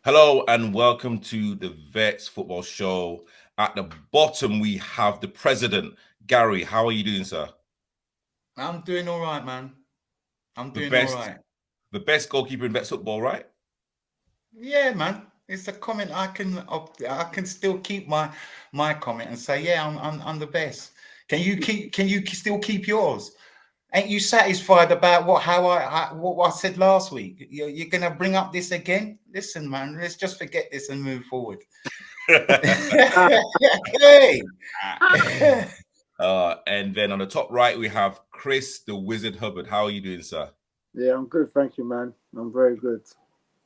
Hello and welcome to the Vets Football Show. At the bottom, we have the president, Gary. How are you doing, sir? I'm doing all right, man. I'm The doing all best, right. the best goalkeeper in Vets football, right? Yeah, man. It's a comment I can still keep my comment and say, yeah, I'm the best. Can you still keep yours? Ain't you satisfied about what I said last week? You're gonna bring up this again? Listen, man, let's just forget this and move forward. Hey. And then on the top right, we have Chris, the Wizard Hubbard. How are you doing, sir? Yeah, I'm good, thank you, man. I'm very good.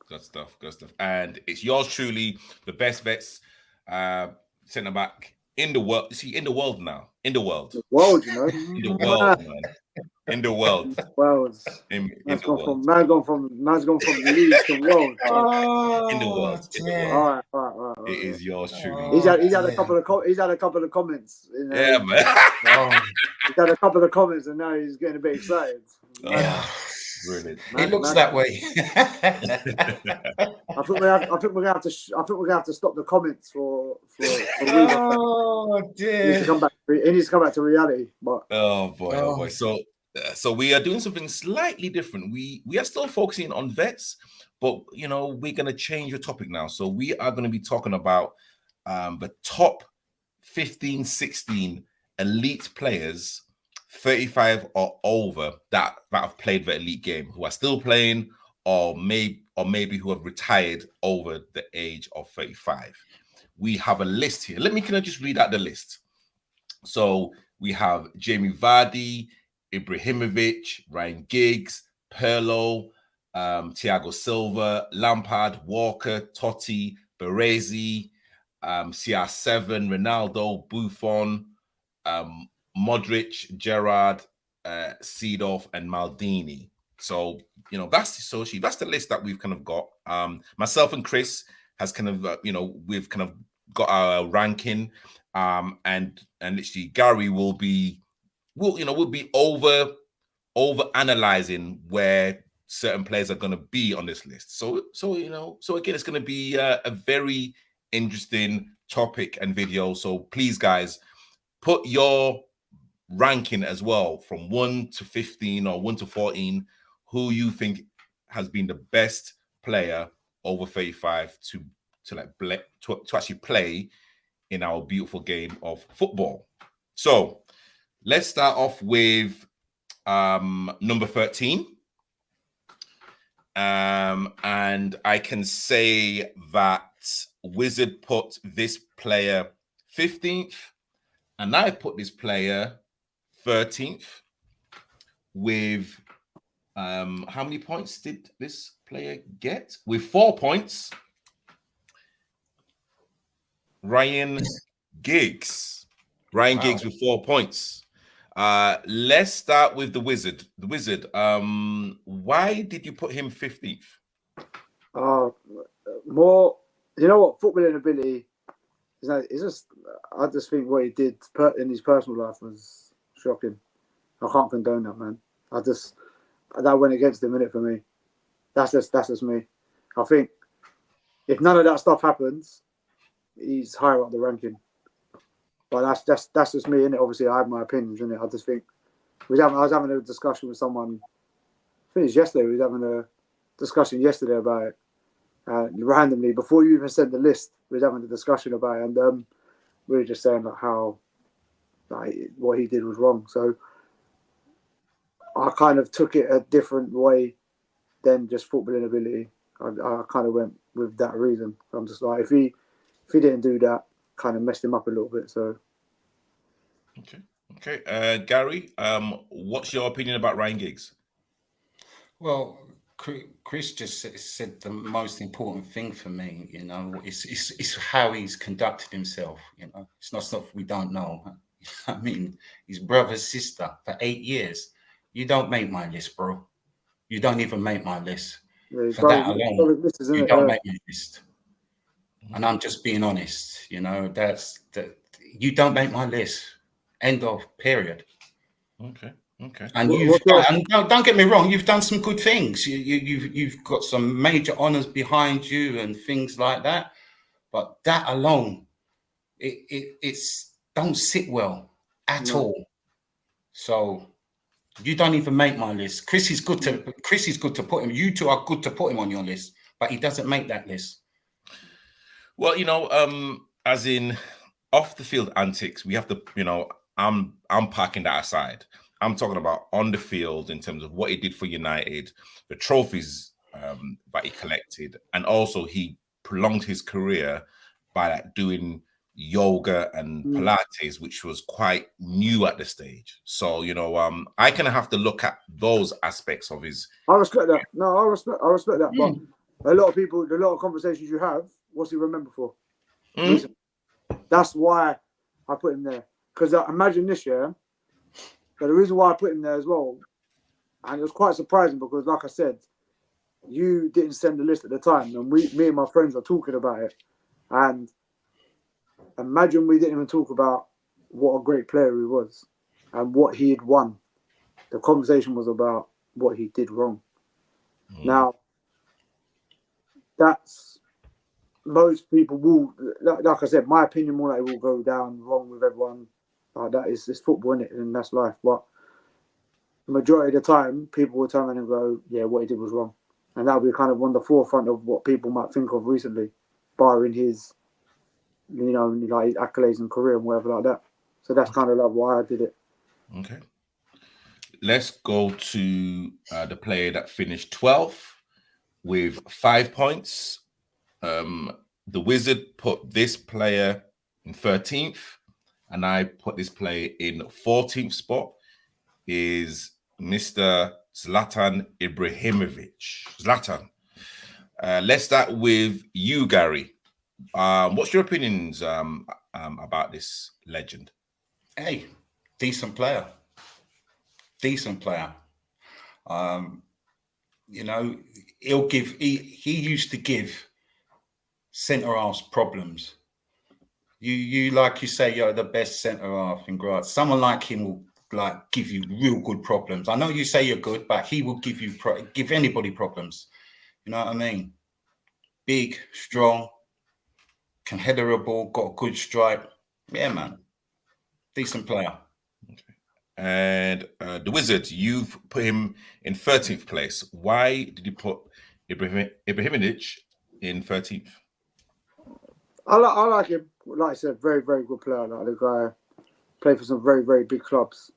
Good stuff, good stuff. And it's yours truly, the best Vets centre back in the world. See, in the world now. In the world. The world, you know. In the world, man. In the world. World. In Man's the gone world. man's gone from league to world. In the world. In the dear. world. All right. It is yours truly. He's had yeah. a couple of comments. Yeah, man. He's had a couple of comments, and now he's getting a bit excited. Yeah. Brilliant. It looks that way. I think we're gonna have to stop the comments for Oh he needs dear. to come back. He needs to come back to reality. But Oh boy. So we are doing something slightly different. We are still focusing on vets, but we're gonna change the topic now. So we are gonna be talking about the top 15, 16 elite players, 35 or over that have played the elite game, who are still playing, or maybe who have retired over the age of 35. We have a list here. Can I just read out the list? So we have Jamie Vardy, Ibrahimović, Ryan Giggs, Paolo, Thiago Silva, Lampard, Walker, Totti, Baresi, CR7, Ronaldo, Buffon, Modric, Gerrard, Seedorf, and Maldini. So that's the list that we've kind of got. Myself and Chris has kind of we've kind of got our ranking, and literally Gary will be over analyzing where certain players are going to be on this list. So again, it's going to be a very interesting topic and video. So please, guys, put your ranking as well from 1 to 15 or 1 to 14, who you think has been the best player over 35 to actually play in our beautiful game of football. So let's start off with number 13. And I can say that Wizard put this player 15th, and I put this player 13th with how many points did this player get? With 4 points. Ryan Giggs. Wow. Giggs with 4 points. Let's start with the Wizard. The Wizard. Why did you put him 15th? More, you know what, footballing ability. I just think what he did in his personal life was shocking. I can't condone that, man. That went against him, innit, for me. That's just me. I think if none of that stuff happens, he's higher up the ranking. But that's just me, innit? Obviously, I have my opinions, innit? I just think I was having a discussion with someone. I think it was yesterday. We was having a discussion yesterday about it. Randomly, before you even sent the list, we was having a discussion about it, and we were just saying how what he did was wrong. So I kind of took it a different way than just footballing ability. I kind of went with that reason. So I'm just like, if he didn't do that, kind of messed him up a little bit. So okay. Gary, what's your opinion about Ryan Giggs? Well, Chris just said the most important thing for me. It's how he's conducted himself. It's not stuff we don't know. I mean, his brother's sister for 8 years. You don't make my list, bro. You don't even make my list. Yeah, for that alone, you don't make my list. And I'm just being honest. That's that. You don't make my list. End of period. Okay. Okay. And and don't get me wrong, you've done some good things. You've got some major honours behind you and things like that. But that alone, it's don't sit well at all. So you don't even make my list. Chris is good to put him. You two are good to put him on your list, but he doesn't make that list. Well, as in off the field antics, we have to, I'm parking that aside. I'm talking about on the field in terms of what he did for United, the trophies that he collected, and also he prolonged his career by doing yoga and Pilates, which was quite new at the stage. So, I kind of have to look at those aspects of his. I respect that. No, I respect that. But a lot of conversations you have, what's he remembered for? That's why I put him there. Because imagine this year. But the reason why I put him there as well, and it was quite surprising because, like I said, you didn't send the list at the time, and me and my friends were talking about it. And imagine we didn't even talk about what a great player he was and what he had won. The conversation was about what he did wrong. Now, that's most people will, like I said, my opinion more like it will go down wrong with everyone. That is football, innit? And that's life. But the majority of the time, people will turn around and go, yeah, what he did was wrong. And that'll be kind of on the forefront of what people might think of recently, barring his, like his accolades and career and whatever like that. So that's kind of like why I did it. Okay. Let's go to the player that finished 12th with 5 points. The Wizard put this player in 13th, and I put this player in 14th spot. Is Mr. Zlatan Ibrahimović. Zlatan. Let's start with you, Gary. What's your opinions about this legend? Hey, decent player. He used to give centre halves problems. You like you say, you're the best centre half in grass. Someone like him will give you real good problems. I know you say you're good, but he will give anybody problems. You know what I mean? Big, strong, can header a ball, got a good strike. Yeah, man. Decent player. Okay. And the Wizard, you've put him in 13th place. Why did you put Ibrahimović in 13th? I like him. Like I said, very, very good player. Like the guy played for some very, very big clubs.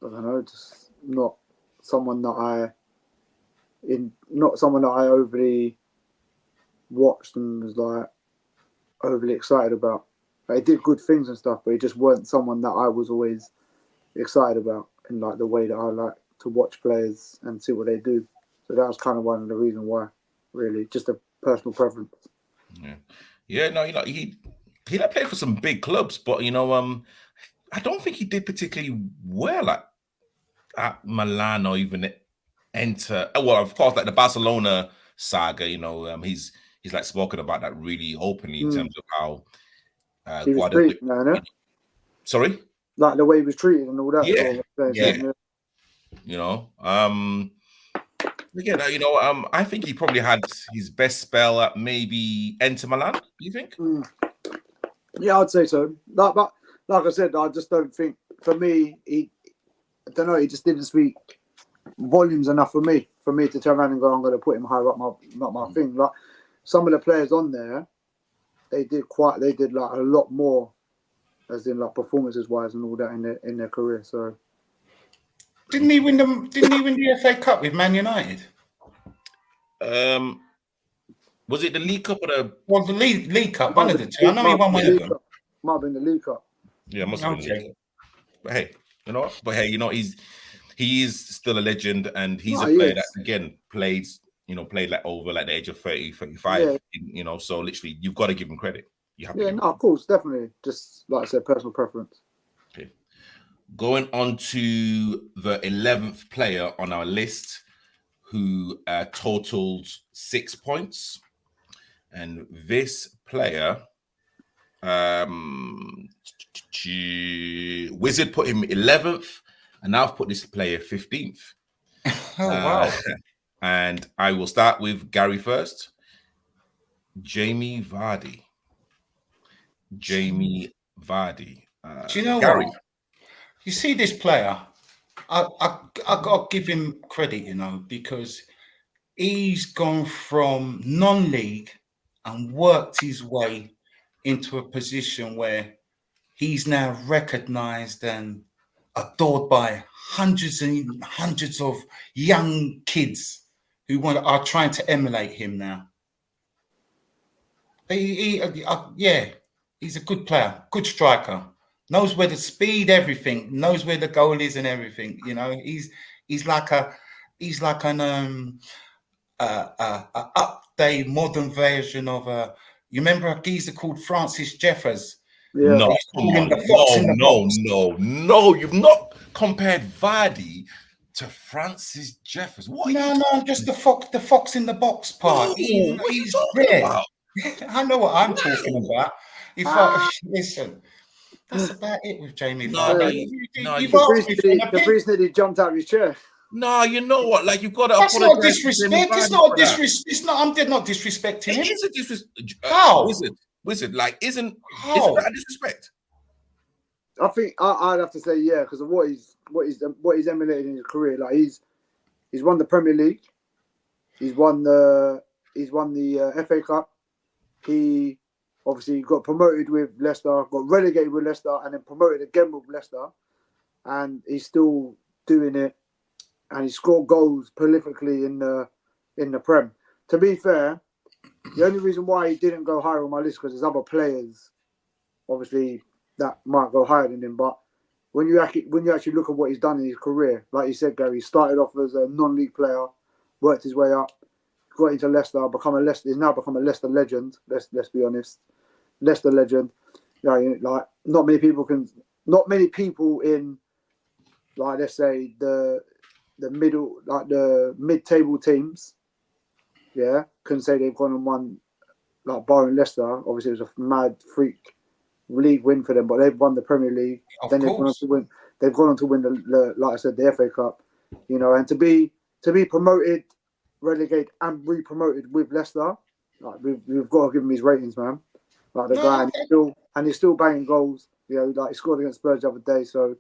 I don't know, just not someone that I overly watched and was like overly excited about. Like, he did good things and stuff, but he just weren't someone that I was always excited about in like the way that I like to watch players and see what they do. So that was kind of one of the reasons why, really, just a personal preference. Yeah. No, he played for some big clubs, but I don't think he did particularly well at Milan or even enter. Well, of course, like the Barcelona saga. He's like spoken about that really openly in terms of how he was treated. Sorry, like the way he was treated and all that. I think he probably had his best spell at maybe Inter Milan. Do you think? Yeah, I'd say so. But like I said, I just don't think, for me, he just didn't speak volumes enough for me to turn around and go, I'm going to put him higher up my thing. Like some of the players on there, they did like a lot more, as in like performances wise and all that in their career. So didn't he win the FA Cup with Man United? Was it the League Cup or the League Cup? One of the two. I know he won one of them. Might have been the League Cup. Yeah, must have been the League Cup. But hey, you know what? He is still a legend, and he's a player that again played like over like the age of 30, 35. Yeah. So literally you've got to give him credit. You have to. Yeah, of course, definitely. Just like I said, personal preference. Okay. Going on to the 11th player on our list, who totaled 6 points. And this player, Wizard put him 11th and I've put this player 15th. Oh wow! And I will start with Gary first. Jamie Vardy. Jamie Vardy. Do you know Gary. what? You see this player, I got to give him credit, you know, because he's gone from non-league and worked his way into a position where he's now recognised and adored by hundreds and hundreds of young kids who are trying to emulate him now. Yeah, he's a good player, good striker. Knows where the speed, everything. Knows where the goal is and everything. You know, he's like an update modern version of a. You remember a geezer called Francis Jeffers? Yeah. No, come on. No. You've not compared Vardy to Francis Jeffers. What? No, just the fox in the box part. No, he's what are you talking there. about? I know what I'm talking about. If I listen, that's about it with Jamie Vardy. You've asked me for an the priest nearly jumped out of his chair. No, you know what? Like, you've got to. That's not disrespect. It's not a disrespect. It's not. I'm not disrespecting him. It is a disrespect. How? Wizard, like, isn't that a disrespect? I think I'd have to say yeah, because of what he's emulated in his career. Like he's won the Premier League, he's won the FA Cup. He obviously got promoted with Leicester, got relegated with Leicester, and then promoted again with Leicester, and he's still doing it. And he scored goals prolifically in the Prem. To be fair, the only reason why he didn't go higher on my list because there's other players, obviously, that might go higher than him. But when you actually look at what he's done in his career, like you said, Gary, he started off as a non-league player, worked his way up, got into Leicester, he's now become a Leicester legend. Let's be honest, Leicester legend. You know, like not many people in, like, let's say the middle, like the mid-table teams, yeah, can say they've gone and won, like barring Leicester. Obviously, it was a mad freak league win for them, but they've won the Premier League. Then they've gone on to win. They've gone on to win the like I said, the FA Cup. You know, and to be promoted, relegated, and re-promoted with Leicester, like we've got to give him his ratings, man. Like the guy, and he's still banging goals. You know, like he scored against Spurs the other day, so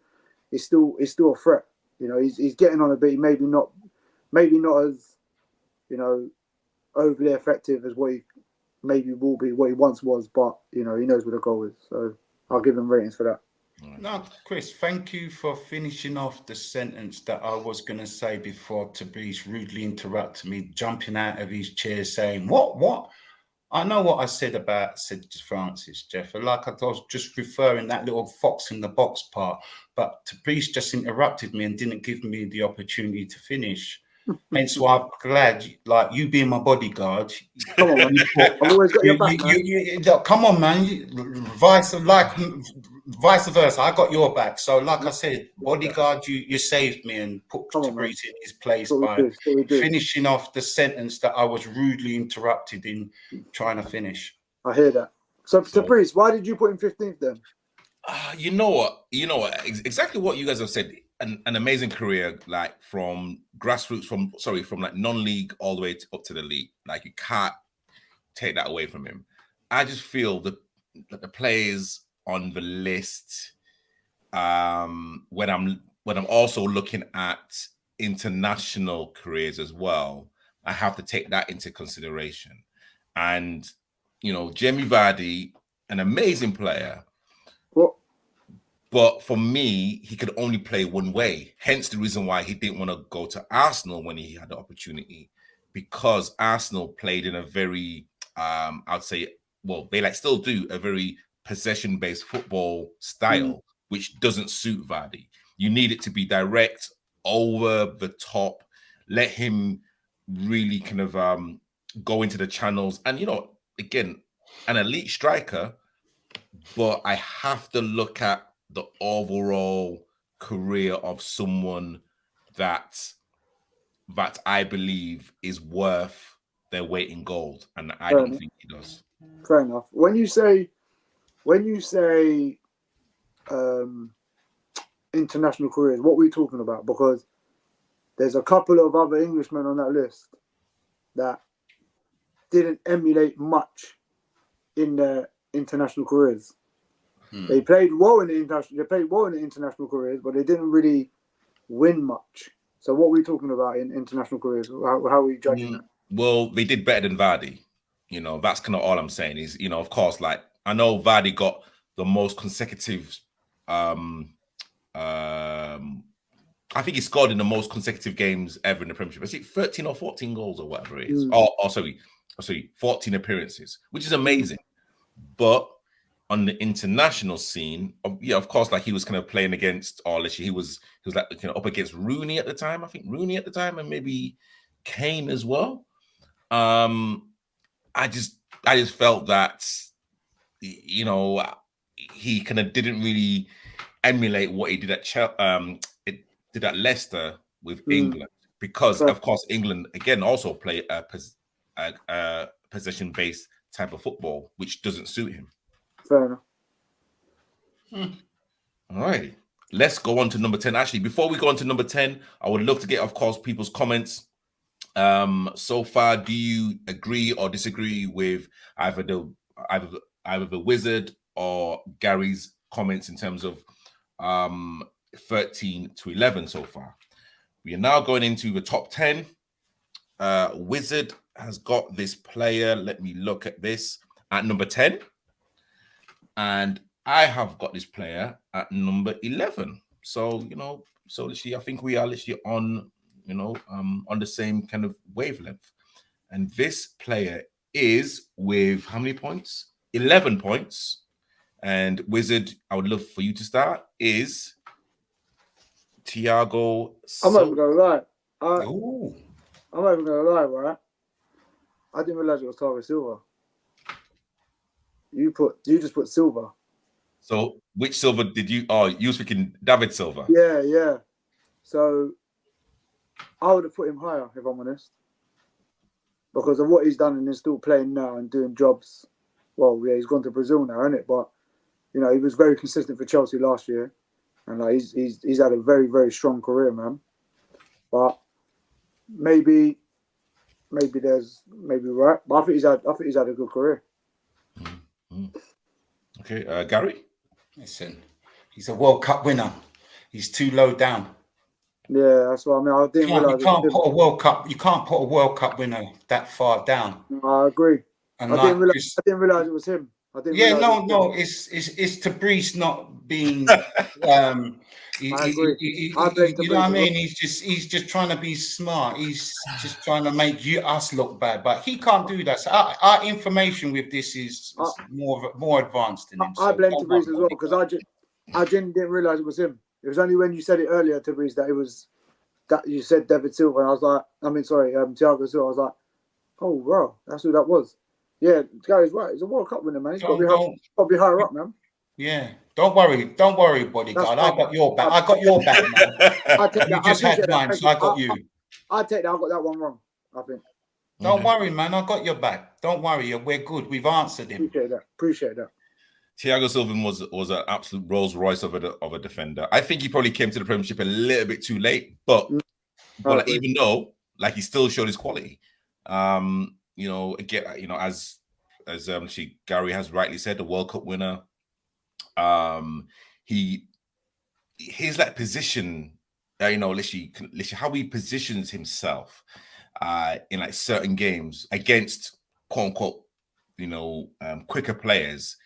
he's still a threat. You know, he's getting on a bit. Maybe not as, you know, overly effective as what he maybe will be, what he once was. But you know, he knows where the goal is. So I'll give him ratings for that. No, Chris, thank you for finishing off the sentence that I was going to say before Tabriz rudely interrupted me, jumping out of his chair, saying, "What? I know what I said Francis, Jeff. Like I was just referring that little fox in the box part, but Tabriz just interrupted me and didn't give me the opportunity to finish. Hence why I'm glad, like you being my bodyguard. Come on, man. I've always got your back, man. Come on, man. Vice versa. I got your back. So, like I said, bodyguard, you saved me and put Tabriz in his place by finishing off the sentence that I was rudely interrupted in trying to finish. I hear that. So Tabriz, why did you put him 15th then? You know what? Exactly what you guys have said. An amazing career, like from grassroots, from like non-league all the way up to the league. Like you can't take that away from him. I just feel that the players on the list, when I'm also looking at international careers as well, I have to take that into consideration. And you know, Jamie Vardy, an amazing player. But for me, he could only play one way. Hence the reason why he didn't want to go to Arsenal when he had the opportunity, because Arsenal played in a very, I'd say, well, they still do a very possession-based football style, which doesn't suit Vardy. You need it to be direct, over the top, let him really kind of go into the channels. And, you know, again, an elite striker, but I have to look at the overall career of someone that I believe is worth their weight in gold, and I don't think he does. Fair enough. When you say international careers, what are we talking about? Because there's a couple of other Englishmen on that list that didn't emulate much in their international careers. They played well in the international careers, but they didn't really win much. So what are we talking about in international careers? How are we judging that? Well, they did better than Vardy. You know, that's kind of all I'm saying is, you know, of course, like I know Vardy got the most consecutive I think he scored in the most consecutive games ever in the Premiership. Is it 13 or 14 goals or whatever it is? Sorry, 14 appearances, which is amazing. But on the international scene, yeah, of course, like he was kind of playing against, or he was like up against Rooney at the time. I think Rooney at the time, and maybe Kane as well. I just felt that, you know, he kind of didn't really emulate what he did at Leicester with England, because of course England again also play a possession-based type of football, which doesn't suit him. Fair enough. All right, let's go on to number 10. Actually, before we go on to number 10, I would love to get, of course, people's comments. So far, do you agree or disagree with either the Wizard or Gary's comments in terms of 13 to 11 so far? We are now going into the top 10. Wizard has got this player. Let me look at this at number 10. And I have got this player at number 11. So, you know, so literally, I think we are literally on, you know, on the same kind of wavelength. And this player is with how many points? 11 points. And Wizard, I would love for you to start, is Thiago. I'm not even gonna lie. I'm not even gonna lie, right? I didn't realize it was Thiago Silva. You just put Silva. So which Silva did you? Oh, you was thinking David Silva. Yeah. So I would have put him higher, if I'm honest, because of what he's done, and he's still playing now and doing jobs. Well, yeah, he's gone to Brazil now, isn't it? But you know, he was very consistent for Chelsea last year, and like he's had a very, very strong career, man. But maybe right, but I think he's had a good career. Okay, Gary. Listen, he's a World Cup winner. He's too low down. Yeah, that's what I mean. I didn't realize you can't put a World Cup winner that far down. I agree. And I didn't realize it was him. It's Tabrice not being. I agree. You know what I mean? He's just trying to be smart. He's just trying to make us look bad, but he can't do that. So our information with this is more advanced than him. I blame Tabrice as well, because I didn't realize it was him. It was only when you said it earlier, Tabrice, that you said David Silva, and I was like, Thiago Silva. I was like, oh, bro, that's who that was. Yeah, Gary's right. He's a World Cup winner, man. He's got to be higher up, man. Yeah, don't worry, bodyguard. I got your back. I got your back, man. You just had mine, so I got you. I take that. I got that one wrong, I think. Don't worry, man. I got your back. Don't worry. We're good. We've answered him. Appreciate that. Thiago Silva was an absolute Rolls Royce of a defender. I think he probably came to the Premiership a little bit too late, but like, even though like he still showed his quality. You know, again, you know, as Gary has rightly said, the World Cup winner. His like position, you know, literally how he positions himself in like certain games against quote unquote, you know, quicker players.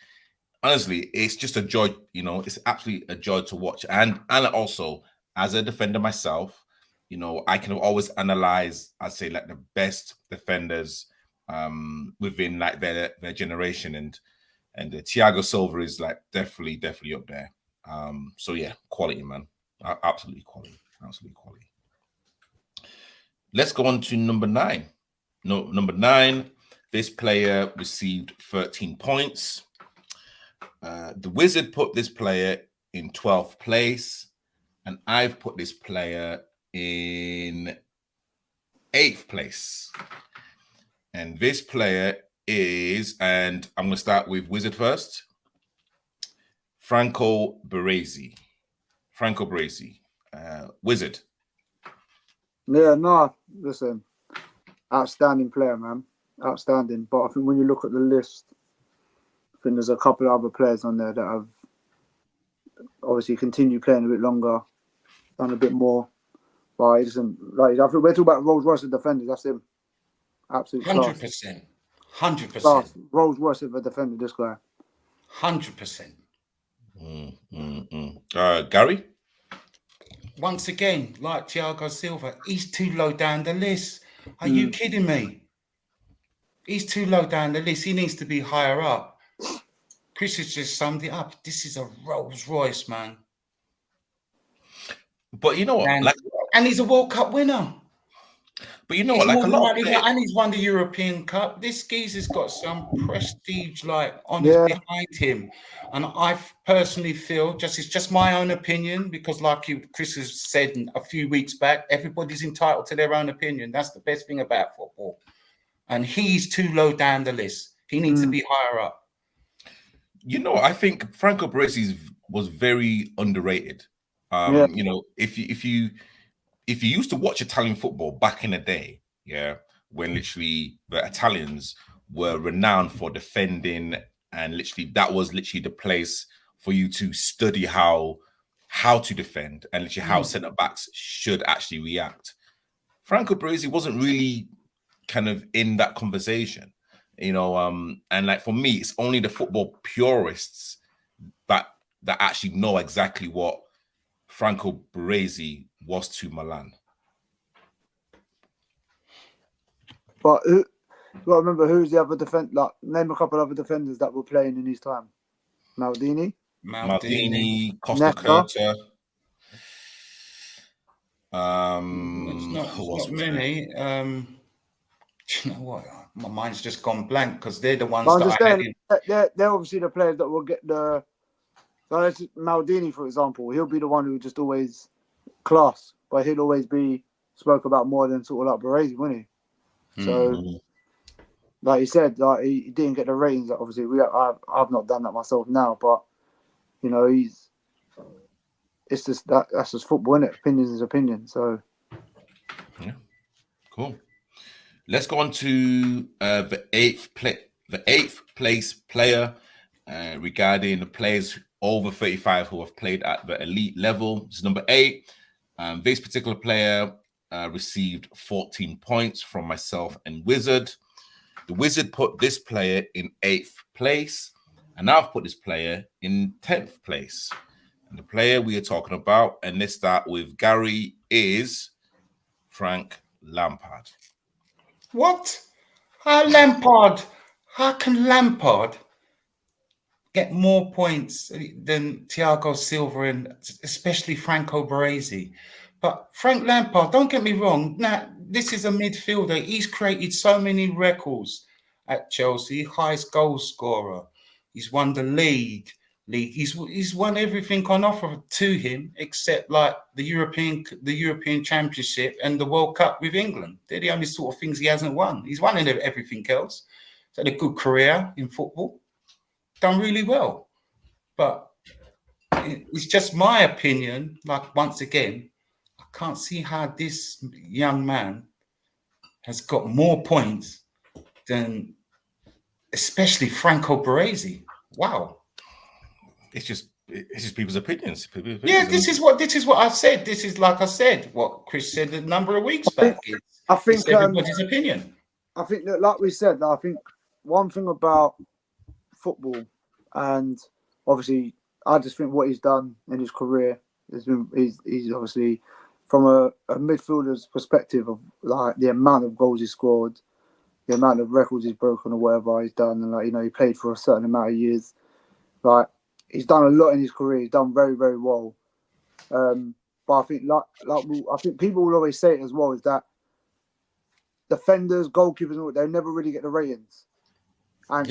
Honestly, it's just a joy. You know, it's absolutely a joy to watch, and also as a defender myself, you know, I can always analyze, I'd say, like the best defenders within like their generation, and Thiago Silva is like definitely up there. So yeah, quality, man. Absolutely quality. Let's go on to number 9. Number 9, this player received 13 points. The Wizard put this player in 12th place, and I've put this player in 8th place. And this player is, and I'm going to start with Wizard first, Franco Baresi. Franco Baresi, Wizard. Yeah, no, listen, outstanding player, man, outstanding. But I think when you look at the list, I think there's a couple of other players on there that have obviously continued playing a bit longer, done a bit more. But he doesn't, like, I think we're talking about Rolls Royce of defenders. That's him, absolute class. 100%. 100%. Class. Rolls Royce of a defender. This guy. 100%. Gary. Once again, like Thiago Silva, he's too low down the list. Are you kidding me? He's too low down the list. He needs to be higher up. Chris has just summed it up. This is a Rolls Royce, man. But you know what? And he's a World Cup winner. But you know what? Like a lot of players, and he's won the European Cup. This geezer's got some prestige, like, behind him. And I personally feel, it's just my own opinion, because like Chris has said a few weeks back, everybody's entitled to their own opinion. That's the best thing about football. And he's too low down the list. He needs to be higher up. You know, I think Franco Baresi was very underrated. You know, if you used to watch Italian football back in the day, when literally the Italians were renowned for defending, and literally that was literally the place for you to study how to defend and literally how centre backs should actually react. Franco Baresi wasn't really kind of in that conversation, you know, and like for me, it's only the football purists that actually know exactly what Franco Baresi was to Milan. But you got to remember, who's the other defender? Like, name a couple of other defenders that were playing in his time. Maldini, Costa Curta. It's not many. You know what? My mind's just gone blank, because they're the ones they're obviously the players that will get the. So Maldini, for example, he'll be the one who just always class, but he'll always be spoke about more than sort of like Baresi, wouldn't he? So, like you said, like he didn't get the ratings. Obviously, I've not done that myself now, but you know, it's just that's just football, isn't it? Opinion is opinion. So, yeah, cool. Let's go on to the eighth place player regarding the players over 35 who have played at the elite level. This is number 8. This particular player received 14 points from myself and Wizard. The Wizard put this player in 8th place, and I've put this player in 10th place. And the player we are talking about, and let's start with Gary, is Frank Lampard. What? Lampard? How can Lampard get more points than Thiago Silva and especially Franco Baresi? But Frank Lampard, don't get me wrong, now this is a midfielder. He's created so many records at Chelsea. Highest goal scorer. He's won the league. He's won everything on offer to him except like the European Championship and the World Cup with England. They're the only sort of things he hasn't won. He's won everything else. He's had a good career in football. Done really well. But it's just my opinion. Like, once again, I can't see how this young man has got more points than especially Franco Baresi. Wow. It's just people's opinions. Yeah, this is what I've said. This is, like I said, what Chris said a number of weeks back. I think it's everybody's opinion. I think that, like we said, I think one thing about football, and obviously, I just think what he's done in his career he's obviously, from a midfielder's perspective, of like the amount of goals he scored, the amount of records he's broken or whatever he's done, and like, you know, he played for a certain amount of years. Like, he's done a lot in his career. He's done very, very well. But I think I think people will always say it as well, is that defenders, goalkeepers, they'll never really get the ratings. And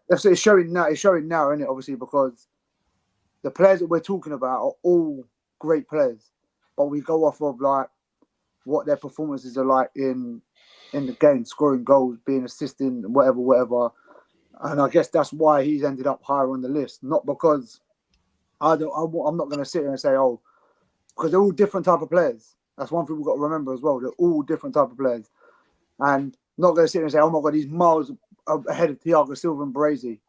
it's showing now. It's showing now, isn't it? Obviously, because the players that we're talking about are all great players, but we go off of like what their performances are like in the game, scoring goals, being assisting, whatever. And I guess that's why he's ended up higher on the list. Not because I'm not going to sit here and say, oh, because they're all different type of players. That's one thing we've got to remember as well. They're all different type of players. And not going to sit here and say, oh my God, he's miles ahead of Thiago Silva and Baresi.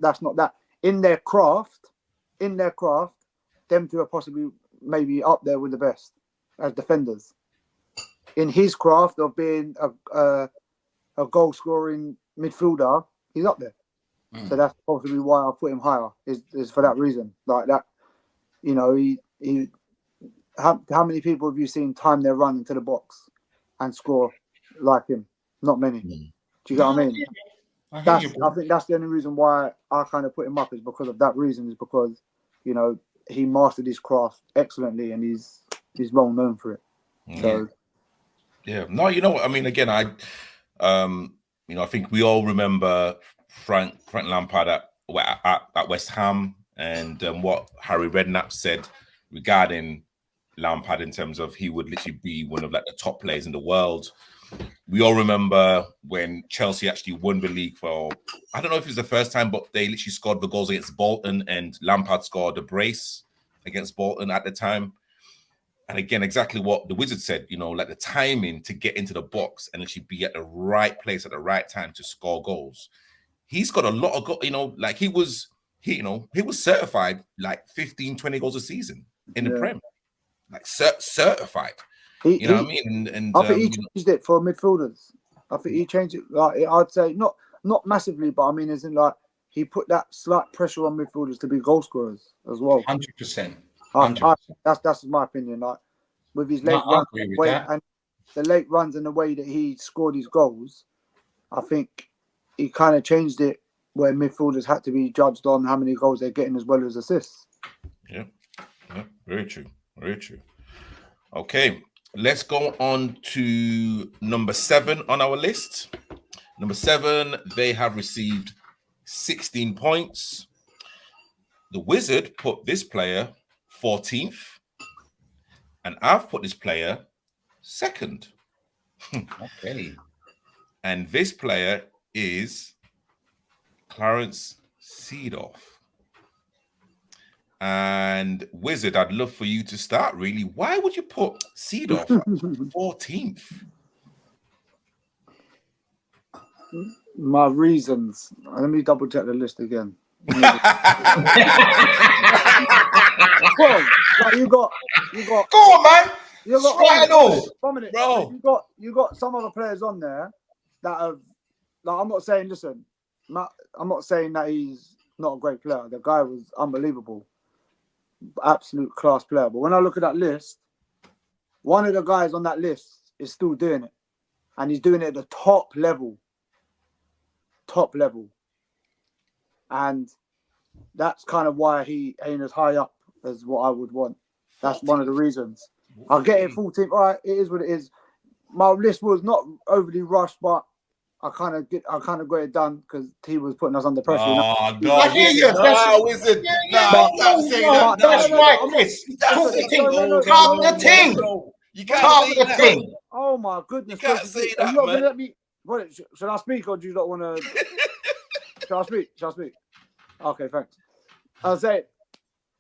That's not that. In their craft, them two are possibly maybe up there with the best as defenders. In his craft of being a goal scoring midfielder, he's up there. So that's possibly why I put him higher. Is for that reason. Like that, you know, he how many people have you seen time their run into the box and score like him? Not many. Do you get what I mean? I think that's the only reason why I kind of put him up is because of that reason. Is because, you know, he mastered his craft excellently and he's well known for it. So no, you know what I mean. Again, I think we all remember Frank Lampard at West Ham and what Harry Redknapp said regarding Lampard in terms of he would literally be one of like the top players in the world. We all remember when Chelsea actually won the league for, I don't know if it was the first time, but they literally scored the goals against Bolton and Lampard scored a brace against Bolton at the time. And again, exactly what the Wizard said, you know, like the timing to get into the box and actually be at the right place at the right time to score goals. He's got a lot of goals, you know, like he was certified like 15, 20 goals a season in the Prem. Like certified. You know what I mean? And I think he changed it for midfielders. I think he changed it. Like I'd say not massively, but I mean, as in like he put that slight pressure on midfielders to be goal scorers as well. 100%. That's my opinion. Like with his late runs and the late runs and the way that he scored his goals, I think he kind of changed it where midfielders had to be judged on how many goals they're getting as well as assists. Yeah, very true. Very true. Okay. Let's go on to number 7 on our list. Number 7, they have received 16 points. The Wizard put this player 14th, and I've put this player 2nd. Okay. And this player is Clarence Seedorf. And Wizard, I'd love for you to start, really. Why would you put Seedorf 14th? My reasons. Let me double check the list again. Bro, like you got. Go on, man. You got right off. 1 minute, bro. You got some other players on there that have. Like, I'm not saying. Listen, I'm not saying that he's not a great player. The guy was unbelievable. Absolute class player. But when I look at that list, one of the guys on that list is still doing it. And he's doing it at the top level. And that's kind of why he ain't as high up as what I would want. That's one of the reasons. I'll get it 14th. All right, it is what it is. My list was not overly rushed, but I kind of got it done because he was putting us under pressure. Oh, no, I hear you. Wizard. That's right, Chris. Talk the thing. Talk the thing. You can't say that. Thing. Oh my goodness! You can't say that, you're not man. gonna let me. What, should I speak or do you not want to? Shall I speak? Okay, thanks. I'll say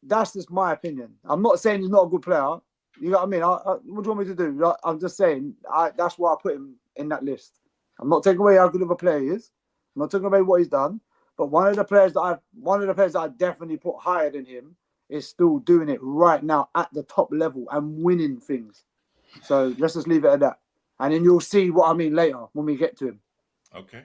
that's just my opinion. I'm not saying he's not a good player. You know what I mean? What do you want me to do? I'm just saying that's why I put him in that list. I'm not taking away how good of a player he is. I'm not taking away what he's done. But one of the players that I definitely put higher than him is still doing it right now at the top level and winning things. So let's just leave it at that. And then you'll see what I mean later when we get to him. Okay.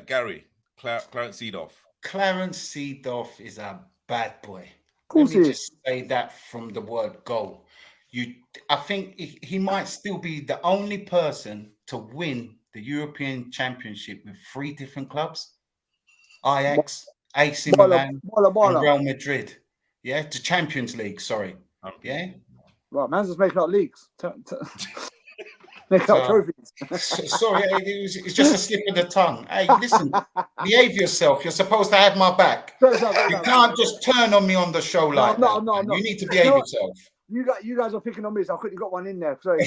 Gary, Clarence Seedorf. Clarence Seedorf is a bad boy. Of course Let me just say that from the word go. I think he might still be the only person to win the European Championship with 3 different clubs. Ajax, AC Milan, and Real Madrid. Yeah, the Champions League, sorry. Yeah? Right, man's just making up leagues. Making up trophies. Sorry, it's just a slip of the tongue. Hey, listen, behave yourself. You're supposed to have my back. You can't just turn on me on the show like that. No. You need to behave yourself. You guys are picking on me, so I quickly got one in there. Sorry.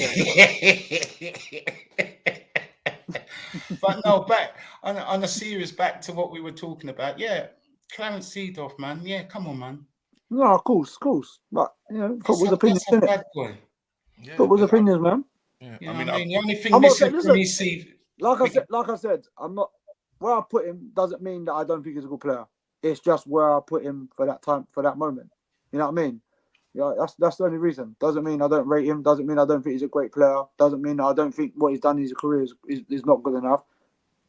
But no, back on a serious, back to what we were talking about. Yeah, Clarence Seedorf, man. Yeah, come on, man. No, of course. But you know, football's opinions, That's a isn't it? bad boy. Yeah, Football's opinions, man. yeah. You I know mean, what I mean? The only thing I'm not missing saying- from listen, his CV. Like I said, I'm not where I put him doesn't mean that I don't think he's a good player. It's just where I put him for that time, for that moment. You know what I mean? Yeah, that's the only reason. Doesn't mean I don't rate him. Doesn't mean I don't think he's a great player. Doesn't mean I don't think what he's done in his career is not good enough.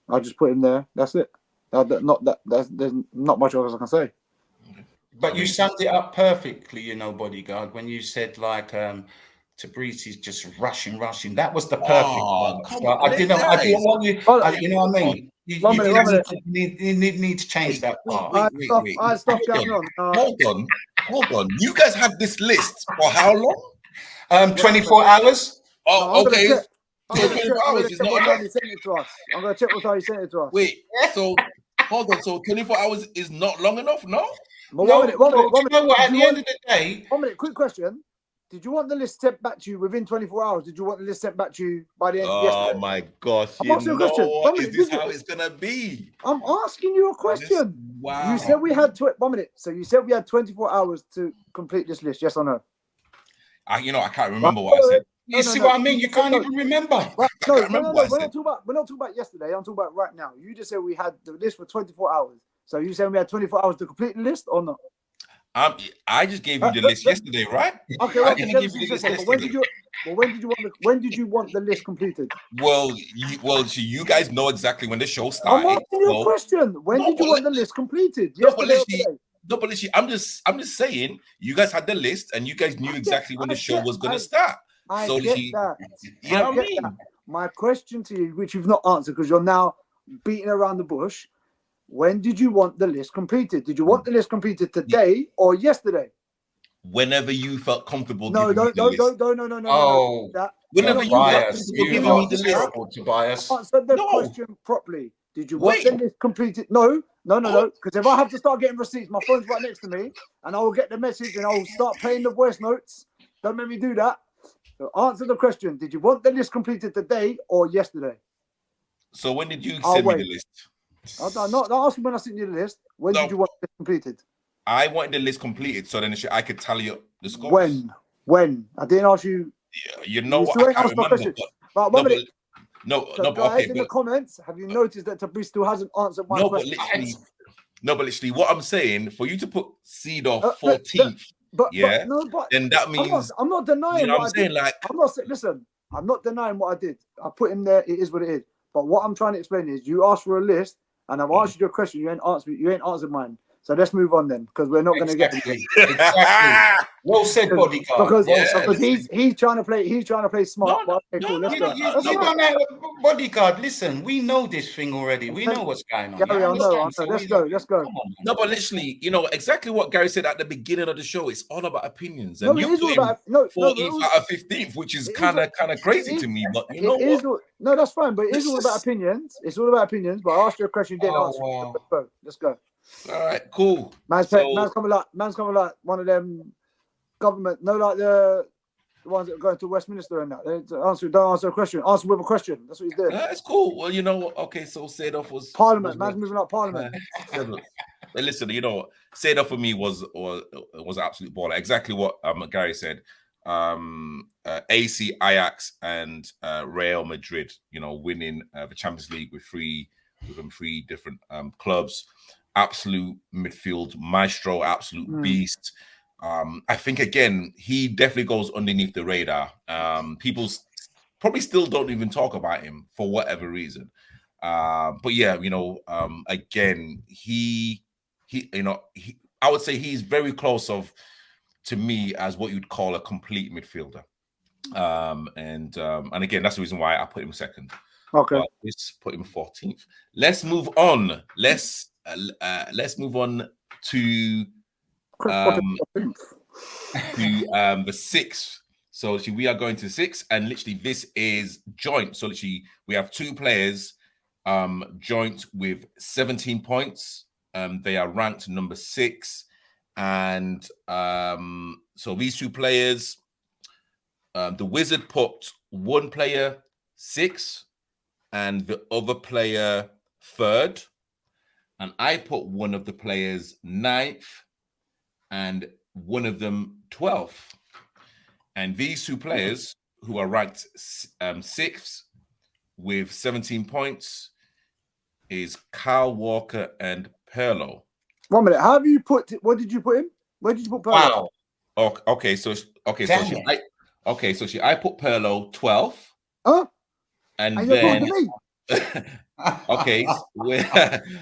I just put him there. That's it. There's not much else I can say. But I you mean- summed it up perfectly, you know, Bodyguard, when you said like Tabrisi's just rushing. That was the perfect one. come So on, I didn't want you. You know what I mean? You need to change that part. Wait. I had stuff going on. Hold on. You guys had this list for how long? 24 hours. Oh, I'm okay. gonna check. So 24 hours is not what enough. time he sent it to us. I'm gonna check what time he sent it to us. Wait, so hold on. So 24 hours is not long enough, no? But No, one minute. you know what? At the end of the day, 1 minute. Quick question. Did you want the list sent back to you within 24 hours? Did you want the list sent back to you by the end of yesterday? Oh my gosh! I'm You asking you a know question. what? 1 Is minute. this how it's gonna be? I'm asking you a question. Wow. You said we had 1 minute. So you said we had 24 hours to complete this list. Yes or no? I can't remember what I said. you see what I mean? You can't even remember. Right. I can't remember what I We're said. not talking about yesterday. I'm talking about right now. You just said we had the list for 24 hours. So you saying we had 24 hours to complete the list or not? I just gave you the list yesterday, right? Okay, I right. didn't So give you the list but when yesterday. when did you want the list completed? Well, you guys know exactly when the show I'm started. asking you a question. When No, did you but want the list completed? No, but Yesterday or literally, today? no, but literally, I'm just saying, you guys had the list and you guys knew exactly when the show was gonna start. I So get literally, that. you know what I mean? That. My question to you, which you've not answered because you're now beating around the bush. When did you want the list completed? Did you want the list completed today or yesterday? Whenever you felt comfortable No, giving me the list. no. Oh, That. Whenever you felt Tobias, comfortable you giving me are the list. terrible, Tobias. Answer the No. question properly. Did you want Wait. the list completed? No. Because if I have to start getting receipts, my phone's right next to me, and I will get the message and I will start playing the voice notes. Don't make me do that. So answer the question. Did you want the list completed today or yesterday? So when did you I'll send me wait. the list? I'm not asking when I sent you the list. When No. did you want it completed? I wanted the list completed so then I could tally up the scores. When? I didn't ask you. Yeah, you know You what? still I ain't can't asked my remember. question. But, Right, no, 1 minute. but So guys okay, in the comments, have you noticed that Tabriz still hasn't answered my question? But literally, what I'm saying, for you to put seed off But 14th, but then that means I'm not denying you know what I'm I saying, did. like, I'm not saying, listen, I'm not denying what I did. I put in there, it is what it is. But what I'm trying to explain is you asked for a list and I've answered your question, you ain't answered mine. So let's move on then, because we're not going to get Exactly. Well said, Bodyguard. Because he's trying to play smart. Let's go. You don't have Bodyguard. Listen, we know this thing already. We know what's going on. Gary, I know. Let's go. Come on, no, but literally, you know exactly what Gary said at the beginning of the show. It's all about opinions, and No, you it is all about 14th out of 15th, which is kind of crazy to me. But you know what? No, that's fine. But it is all about opinions. It's all about opinions. But I asked you a question, you didn't answer. Wow. Let's go. All right, cool. Man's coming like one of them government. No, like the ones that are going to Westminster and that. Don't answer a question. Answer with a question. That's what he's doing. That's cool. Well, you know what? Okay, so Seedorf was Parliament. Man's moving up Parliament. Listen, you know, Seedorf for me was an absolute baller. Exactly what Gary said. AC, Ajax, and Real Madrid. You know, winning the Champions League with three different clubs. Absolute midfield maestro, absolute beast. I think again, he definitely goes underneath the radar. People probably still don't even talk about him for whatever reason. But yeah, you know, again, I would say he's very close to me as what you'd call a complete midfielder. And again, that's the reason why I put him second. Okay. But let's put him 14th. Let's move on. Let's move on to the 6th. So we are going to 6, and literally this is joint. So literally we have 2 players joint with 17 points. They are ranked number 6, and so these 2 players, the Wizard put one player 6 and the other player 3rd, and I put one of the players 9th and one of them 12th. And these two players who are ranked 6th with 17 points is Kyle Walker and Pirlo. 1 minute. How have you put? What did you put him? Where did you put Pirlo? Wow. Okay, so I put Pirlo 12th. Huh? And you're then talking to me? okay,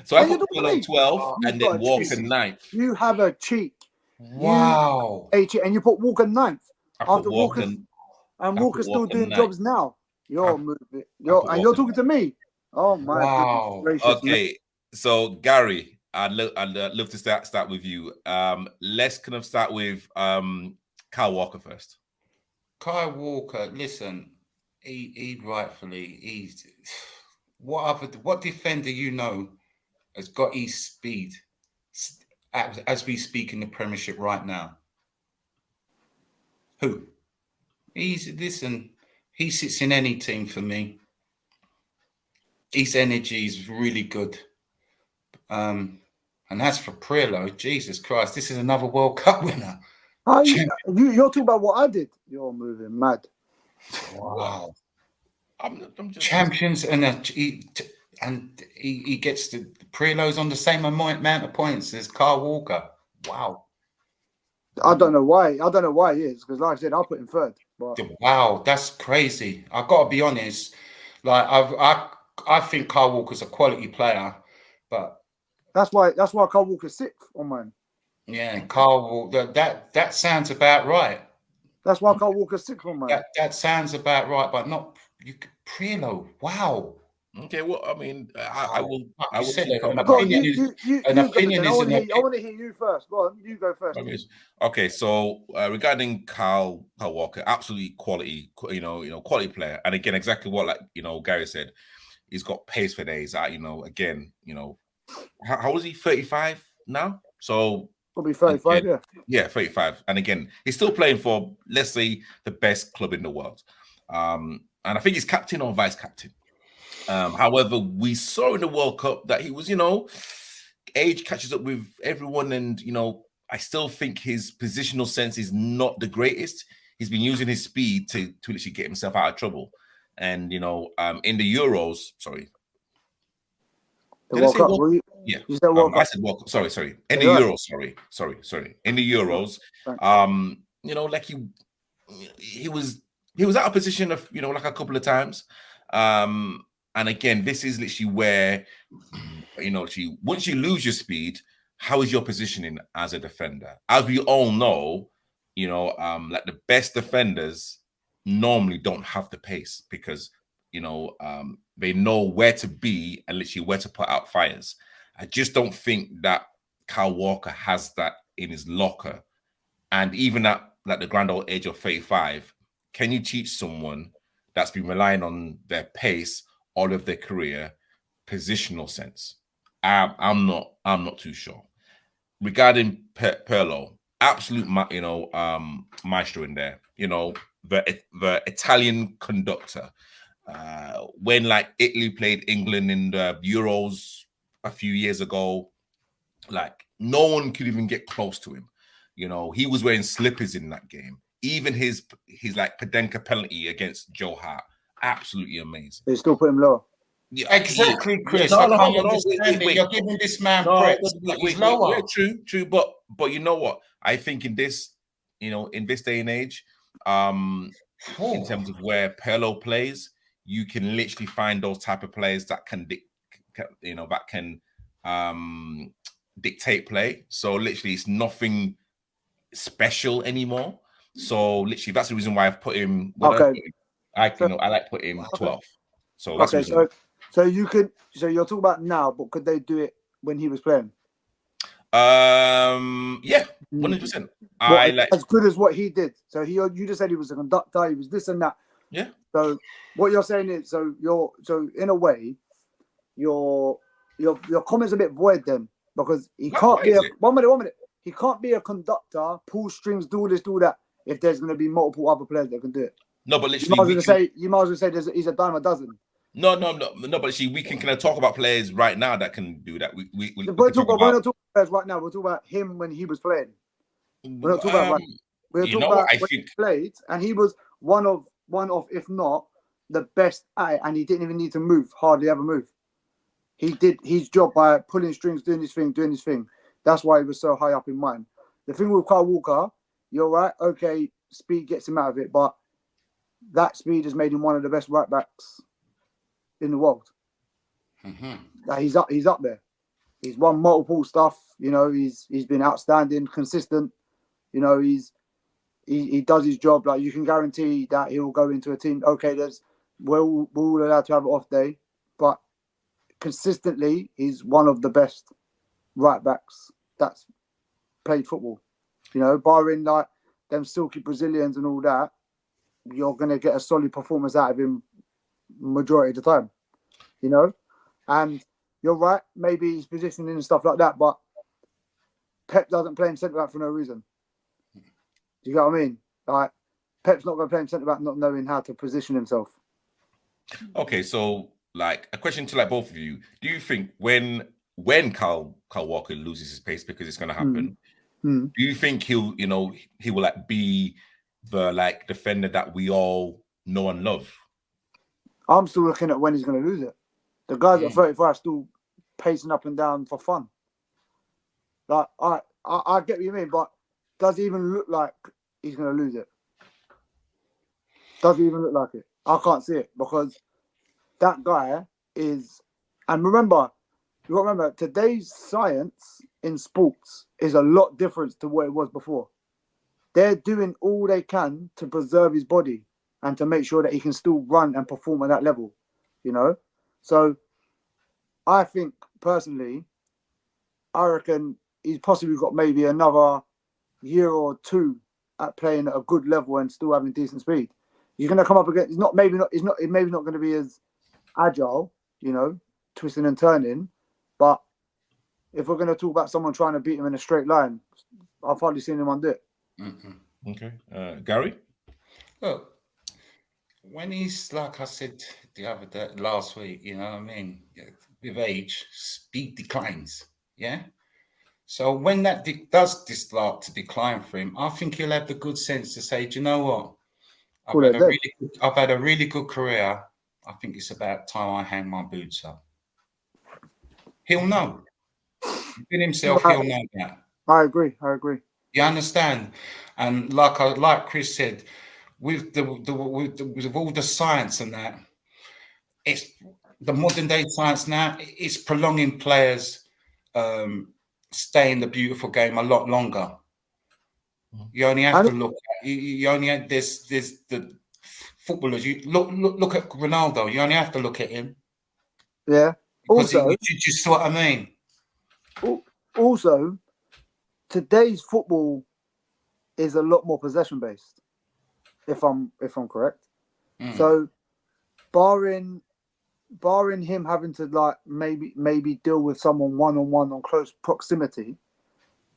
so I put Pirlo 12th and then Walker 9th. You have a cheek. Wow. And you put Walker 9th. After Walker, Walker's still doing 9th. jobs now. You're you're talking to me. Oh my goodness gracious. Okay, so Gary, I'd love to start with you. Let's kind of start with Kyle Walker first. Kyle Walker, listen, he rightfully, he's what defender has got his speed as we speak in the Premiership right now? Who? He sits in any team for me. His energy is really good. And as for Pirlo, Jesus Christ, this is another World Cup winner. You're talking about what I did. You're moving mad. Wow. I'm just champions, and he gets the Pirlo's on the same amount of points as Kyle Walker. Wow. I don't know why. He is, because like I said, I'll put him third. But... Wow, that's crazy. I've got to be honest. Like I think Kyle Walker's a quality player, but that's why Kyle Walker's 6th on mine. Yeah, Kyle Walker. That sounds about right. That's why Kyle Walker's 6th on mine. That sounds about right, but not you. Pirlo. Wow. Okay, well, I mean, I will. An opinion is an opinion. I want to hear you first. Go on, you go first. Okay, so regarding Kyle Walker, absolutely quality, quality player, and again, exactly what Gary said, he's got pace for days. How old is he? 35 now. So probably 35. Yeah, 35, and again, he's still playing for, let's say, the best club in the world, and I think he's captain or vice captain. However, we saw in the World Cup that he was, age catches up with everyone, and I still think his positional sense is not the greatest. He's been using his speed to literally get himself out of trouble. And in the Euros, sorry. The World Cup, yeah. You said World Cup. I said World Cup. Sorry. In the Euros, sorry. In the Euros, like he was out of position of like a couple of times. And again, this is literally where, once you lose your speed, how is your positioning as a defender? As we all know, like the best defenders normally don't have the pace because, they know where to be and literally where to put out fires. I just don't think that Kyle Walker has that in his locker. And even at like the grand old age of 35, can you teach someone that's been relying on their pace all of their career positional sense? I'm not too sure. Regarding Pirlo, absolute maestro in there. The Italian conductor. When like Italy played England in the Euros a few years ago, like no one could even get close to him. He was wearing slippers in that game. Even his like Padenka penalty against Joe Hart, absolutely amazing. They still put him lower. Yeah, exactly, Chris. I can't understand it. You're giving this man breaks. He's lower. True. But you know what? I think in this day and age, in terms of where Pirlo plays, you can literally find those type of players that can dictate play. So literally, it's nothing special anymore. So literally, that's the reason why I've put him. I like put him 12th. So that's so you could. So you're talking about now, but could they do it when he was playing? Yeah, 100%. I like as good as what he did. So you just said he was a conductor. He was this and that. Yeah. So what you're saying is, so in a way, your comment's a bit void then, because he can't be one minute. He can't be a conductor, pull strings, do this, do that, if there's going to be multiple other players that can do it. No, but literally, you might as well say he's a dime a dozen. No. But see, we can kind of talk about players right now that can do that. We're not talking about players right now. We're talking about him when he was playing. We're not talking about we're talking about I when think he played, and he was one of, if not the best at it, and he didn't even need to move, hardly ever move. He did his job by pulling strings, doing his thing. That's why he was so high up in mine. The thing with Kyle Walker, you're right. Okay, speed gets him out of it, but that speed has made him one of the best right backs in the world. Like, he's up there. He's won multiple stuff. You know, he's been outstanding, consistent. You know, he does his job. Like, you can guarantee that he'll go into a team. Okay, we're all allowed to have an off day, but consistently, he's one of the best right backs that's played football. You know, barring like them silky Brazilians and all that, you're gonna get a solid performance out of him majority of the time. You know, and you're right. Maybe his positioning and stuff like that, but Pep doesn't play him centre back for no reason. Do you get what I mean? Like, Pep's not going to play him centre back not knowing how to position himself. Okay, so like a question to like both of you: do you think when Kyle Walker loses his pace, because it's going to happen, do you think he will like be the like defender that we all know and love? I'm still looking at when he's going to lose it. The guys at 35 are still pacing up and down for fun. Like, I get what you mean, but does it even look like he's going to lose it? Does it even look like it? I can't see it, because that guy is... And remember, you got to remember, today's science in sports is a lot different to what it was before. They're doing all they can to preserve his body and to make sure that he can still run and perform at that level, you know? So I think, personally, I reckon he's possibly got maybe another year or two at playing at a good level and still having decent speed. You're going to come up against... He's maybe not going to be as agile, you know, twisting and turning, but if we're going to talk about someone trying to beat him in a straight line, I've hardly seen anyone do it. Okay. Gary? Look, when he's, like I said the other day, last week, you know what I mean? With age, speed declines. Yeah? So when that does start to decline for him, I think he'll have the good sense to say, do you know what? I've had a really good career. I think it's about time I hang my boots up. He'll know. Within himself, he'll know that. I agree. You understand? And like Chris said, with all the science and that, it's the modern day science now. It's prolonging players stay in the beautiful game a lot longer. You only have to look. You only have there's the footballers. You look at Ronaldo. You only have to look at him. Yeah. Because you see what I mean. Also, today's football is a lot more possession based. If I'm correct. So, barring him having to like maybe deal with someone one-on-one on close proximity,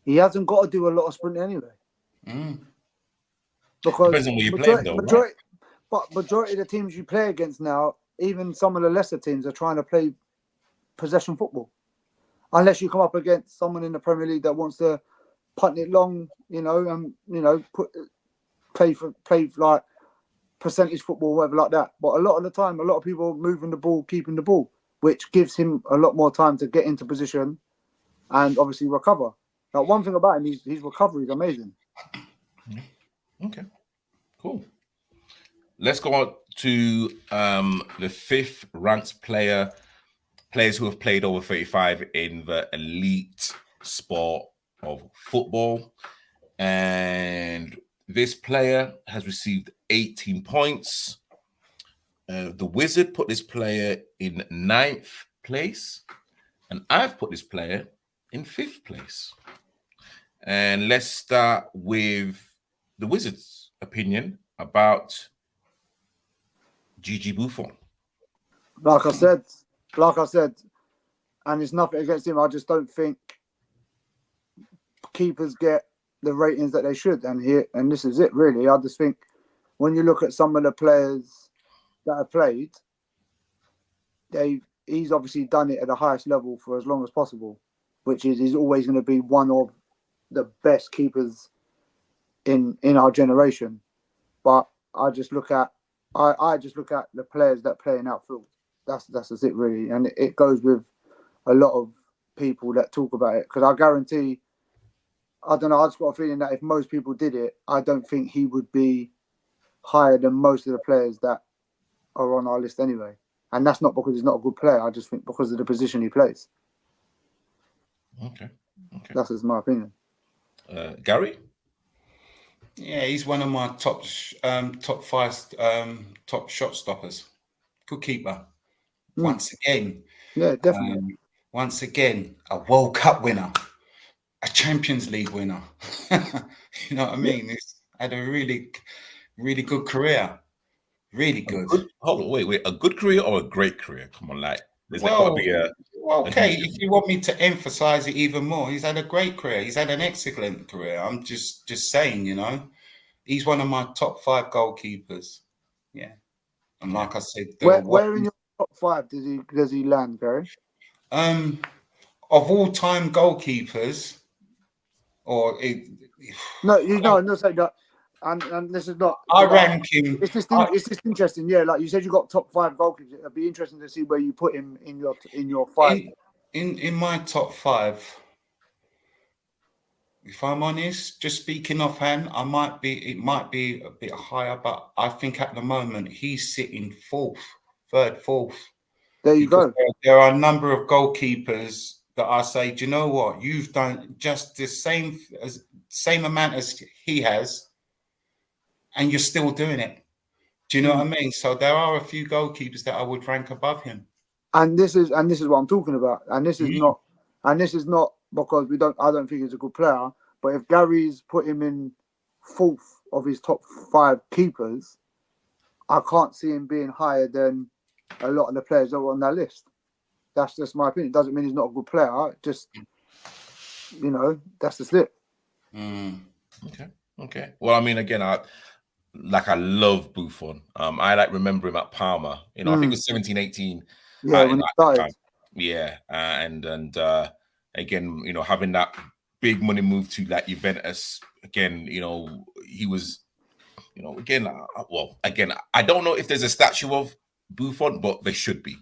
he hasn't got to do a lot of sprinting anyway. Because depends on where you play, though, right? But majority of the teams you play against now, even some of the lesser teams, are trying to play possession football. Unless you come up against someone in the Premier League that wants to punt it long, you know, and play like percentage football, whatever like that. But a lot of the time, a lot of people are moving the ball, keeping the ball, which gives him a lot more time to get into position and obviously recover. Now, one thing about him, his recovery is amazing. Okay, cool. Let's go on to the fifth ranked players who have played over 35 in the elite sport of football. And this player has received 18 points. The Wizard put this player in 9th place, and I've put this player in 5th place. And let's start with the Wizard's opinion about Gigi Buffon. Like I said, and it's nothing against him. I just don't think keepers get the ratings that they should. And this is it, really. I just think when you look at some of the players that have played, he's obviously done it at the highest level for as long as possible, which is he's always going to be one of the best keepers in our generation. But I just look at the players that play in outfield. That's it really, and it goes with a lot of people that talk about it, because I guarantee, I don't know, I just got a feeling that if most people did it, I don't think he would be higher than most of the players that are on our list anyway. And that's not because he's not a good player. I just think because of the position he plays. Okay. That's just my opinion. Gary? Yeah, he's one of my top 5 top shot stoppers. Good keeper. Once again. Yeah, definitely. Once again, a World Cup winner, a Champions League winner. You know what I mean? He's had a really, really good career. Really good. Hold on, wait. A good career or a great career? Come on, like there's well, got to be a. Okay, if you want me to emphasize it even more, he's had a great career. He's had an excellent career. I'm just saying, you know, he's one of my top 5 goalkeepers. Yeah, and like I said, where in your top 5 does he land, Gary? Of all time goalkeepers, or no, say that. And this is not. I rank him. It's just interesting, yeah. Like you said, you got top 5 goalkeepers. It'd be interesting to see where you put him in your 5. In my top 5. If I'm honest, just speaking offhand, it might be a bit higher, but I think at the moment he's sitting 3rd, 4th. There you go. There are a number of goalkeepers that I say, do you know what? You've done just the same amount as he has, and you're still doing it. Do you know what I mean? So there are a few goalkeepers that I would rank above him. And this is what I'm talking about. And this is not because I don't think he's a good player. But if Gary's put him in 4th of his top 5 keepers, I can't see him being higher than a lot of the players that were on that list. That's just my opinion. It doesn't mean he's not a good player. Just, you know, that's just it. Okay. Well, I mean, again, I love Buffon. I remember him at Parma. You know, I think it was 17, 18. Yeah, when he started. Yeah, and again, you know, having that big money move to like Juventus. Again, you know, he was, you know, again, I don't know if there's a statue of Buffon, but there should be.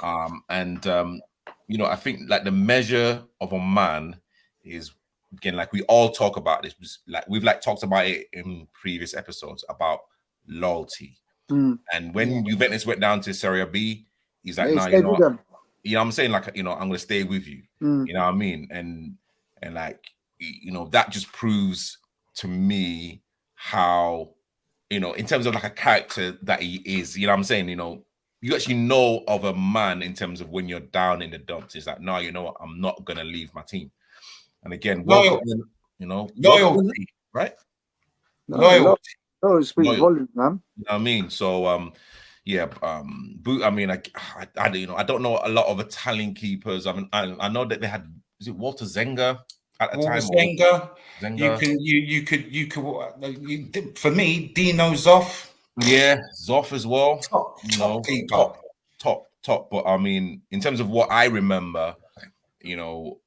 You know, I think like the measure of a man is, again, like we all talk about this, like we've talked about it in previous episodes about loyalty. And when Juventus went down to Serie B, he's like, nah, you know what I'm saying? Like, you know, I'm gonna stay with you. You know what I mean? And like, you know, that just proves to me how, you know, in terms of like a character that he is, you know what I'm saying? You know, you actually know of a man in terms of when you're down in the dumps. It's like, no, you know what? I'm not gonna leave my team. And again, loyalty, right? Loyalty. Speaks volumes, man. You know what I mean? So, I mean, I you know, I don't know a lot of Italian keepers. I mean, I know that they had, is it Walter Zenga at the time? Zenga. You could. For me, Dino Zoff. Yeah, Zoff as well. Top keeper. Top. But I mean, in terms of what I remember, you know,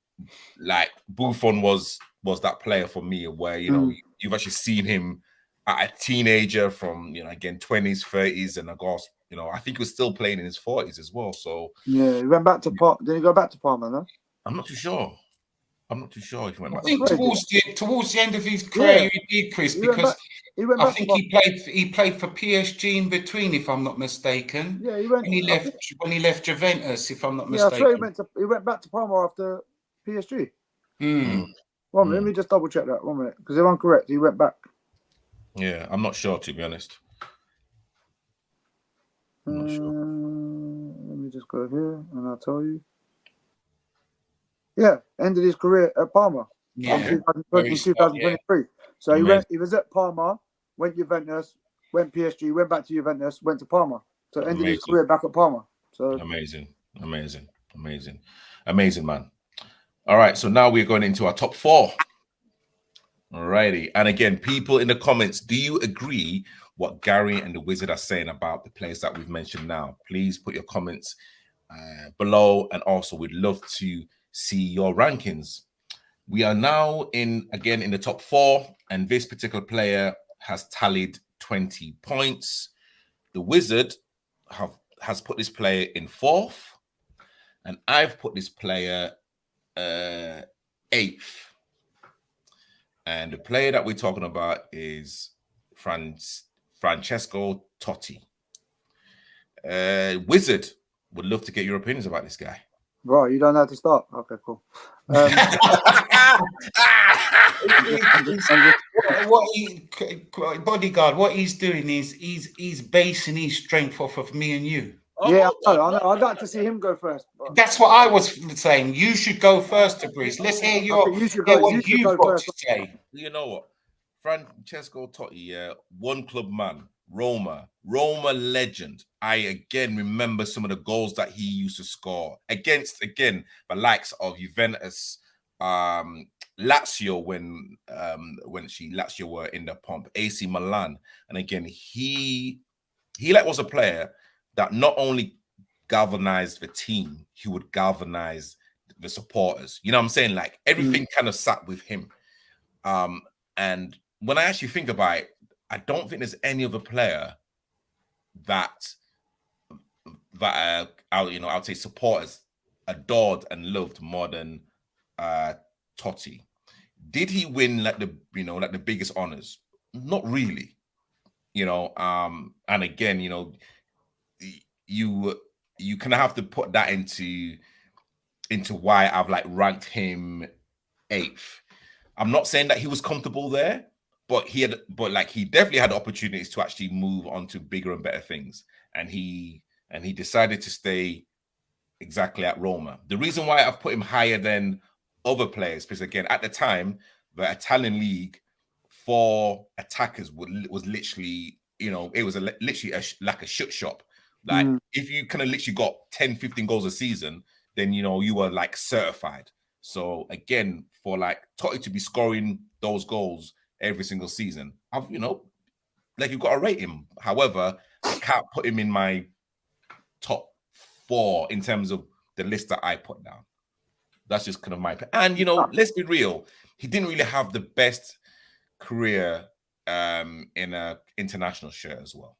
like Buffon was that player for me, where, you know, you've actually seen him at a teenager from, you know, again, 20s, 30s, and of course, you know, I think he was still playing in his 40s as well. So yeah, he went back to Parma. Did he go back to Parma? No, I'm not too sure. If he went back. I think towards the end of his career, he did, Chris, because I think he played for PSG in between, if I'm not mistaken. Yeah, he went when he left Juventus, if I'm not mistaken. Yeah, I swear he went back to Parma after PSG. Well, let me just double check that 1 minute, because if I'm correct, he went back. Yeah, I'm not sure, to be honest. I'm not sure. Let me just go here and I'll tell you. Yeah, ended his career at Parma in 2023. So he was at Parma, went Juventus, went PSG, went back to Juventus, went to Parma. So ended his career back at Parma. So amazing, man. All right, so now we're going into our top 4. Alrighty, and again, people in the comments, do you agree what Gary and the Wizard are saying about the players that we've mentioned now? Please put your comments below, and also we'd love to see your rankings. We are now in the top 4, and this particular player has tallied 20 points. The Wizard has put this player in 4th, and I've put this player 8th. And the player that we're talking about is Francesco Totti. Wizard, would love to get your opinions about this guy. Bro, you don't know how to start. Okay, cool. Bodyguard, what he's doing is he's basing his strength off of me and you. Yeah, I know. I'd like to see him go first. But... That's what I was saying. You should go first, Tabriz. Let's hear what you've got to say. You know what? Francesco Totti, one club man, Roma legend. I again remember some of the goals that he used to score against the likes of Juventus, Lazio when Lazio were in the pump, AC Milan, and again he was a player that not only galvanized the team, he would galvanize the supporters. You know what I'm saying? Like everything kind of sat with him. And when I actually think about it, I don't think there's any other player that I would say supporters adored and loved more than Totti. Did he win like the biggest honors? Not really. And again, you kind of have to put that into why I've like ranked him 8th. I'm not saying that he was comfortable there, but he definitely had opportunities to actually move on to bigger and better things, and he decided to stay exactly at Roma. The reason why I've put him higher than other players, because again, at the time, the Italian league for attackers was literally, it was literally like a shut shop. Like if you kind of literally got 10, 15 goals a season, then you were like certified. So again, for like Totti to be scoring those goals every single season, you've got to rate him. However, I can't put him in my top 4 in terms of the list that I put down. That's just kind of my opinion. And let's be real, he didn't really have the best career in an international shirt as well.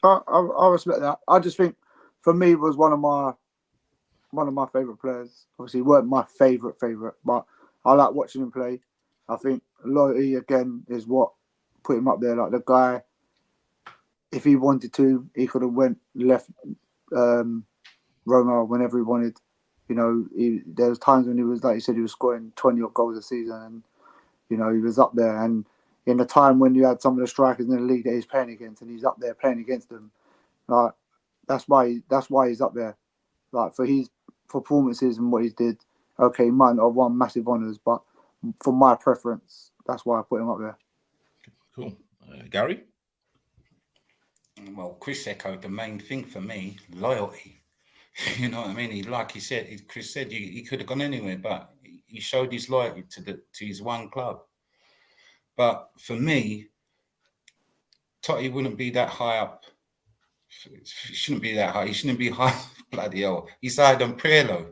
I respect that. I just think for me it was one of my favorite players. Obviously, he weren't my favorite, but I like watching him play. I think loyalty again is what put him up there. Like the guy, if he wanted to, he could have left Roma whenever he wanted. There was times when he was, like you said, he was scoring 20 odd goals a season, and he was up there. And in the time when you had some of the strikers in the league that he's playing against, and he's up there playing against them, like that's why he's up there. Like for his performances and what he did, okay, he might not have won massive honours, but for my preference, that's why I put him up there. Cool. Gary? Well, Chris echoed the main thing for me, loyalty. You know what I mean? Chris said he could have gone anywhere, but he showed his loyalty to his one club. But for me, Totti wouldn't be that high up. He shouldn't be that high. He shouldn't be high. Bloody hell. He's higher than Pirlo.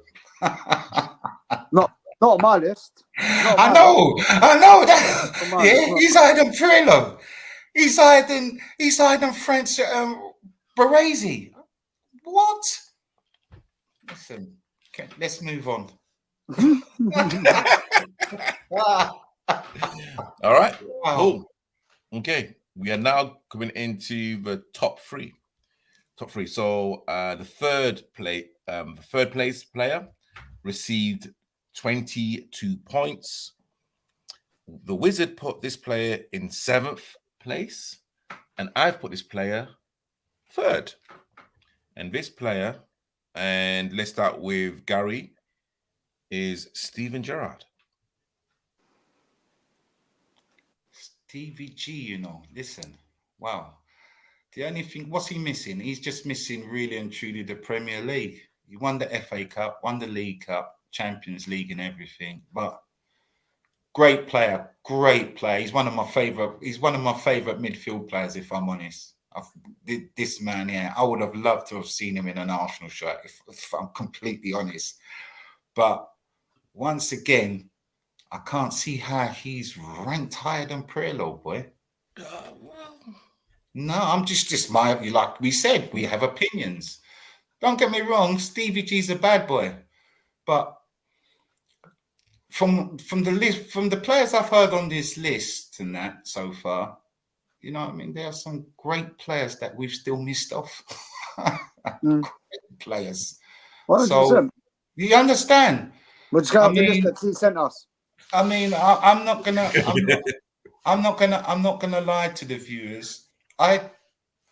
Not on my list. I know that. Yeah, he's higher than Pirlo. He's higher than French Baresi. What? Listen, okay, let's move on. All right. Wow. Cool. Okay. We are now coming into the top 3. So the third place player received 22 points. The Wizard put this player in 7th place, and I've put this player 3rd. And this player, and let's start with Gary, is Steven Gerrard. Stevie G, listen, wow. The only thing, what's he missing? He's just missing really and truly the Premier League. He won the FA Cup, won the League Cup, Champions League and everything. But great player. He's one of my favorite midfield players, if I'm honest. This man here, I would have loved to have seen him in an Arsenal shirt, if I'm completely honest. But once again, I can't see how he's ranked higher than Pirlo, boy. Well, No, I'm just my, like we said, we have opinions. Don't get me wrong, Stevie G's a bad boy, but from the list, from the players I've heard on this list and that so far, you know what I mean? There are some great players that we've still missed off. Great players. 100%. So you understand? We're just going I to have the list mean, that he sent us. I mean, I'm not gonna lie to the viewers. I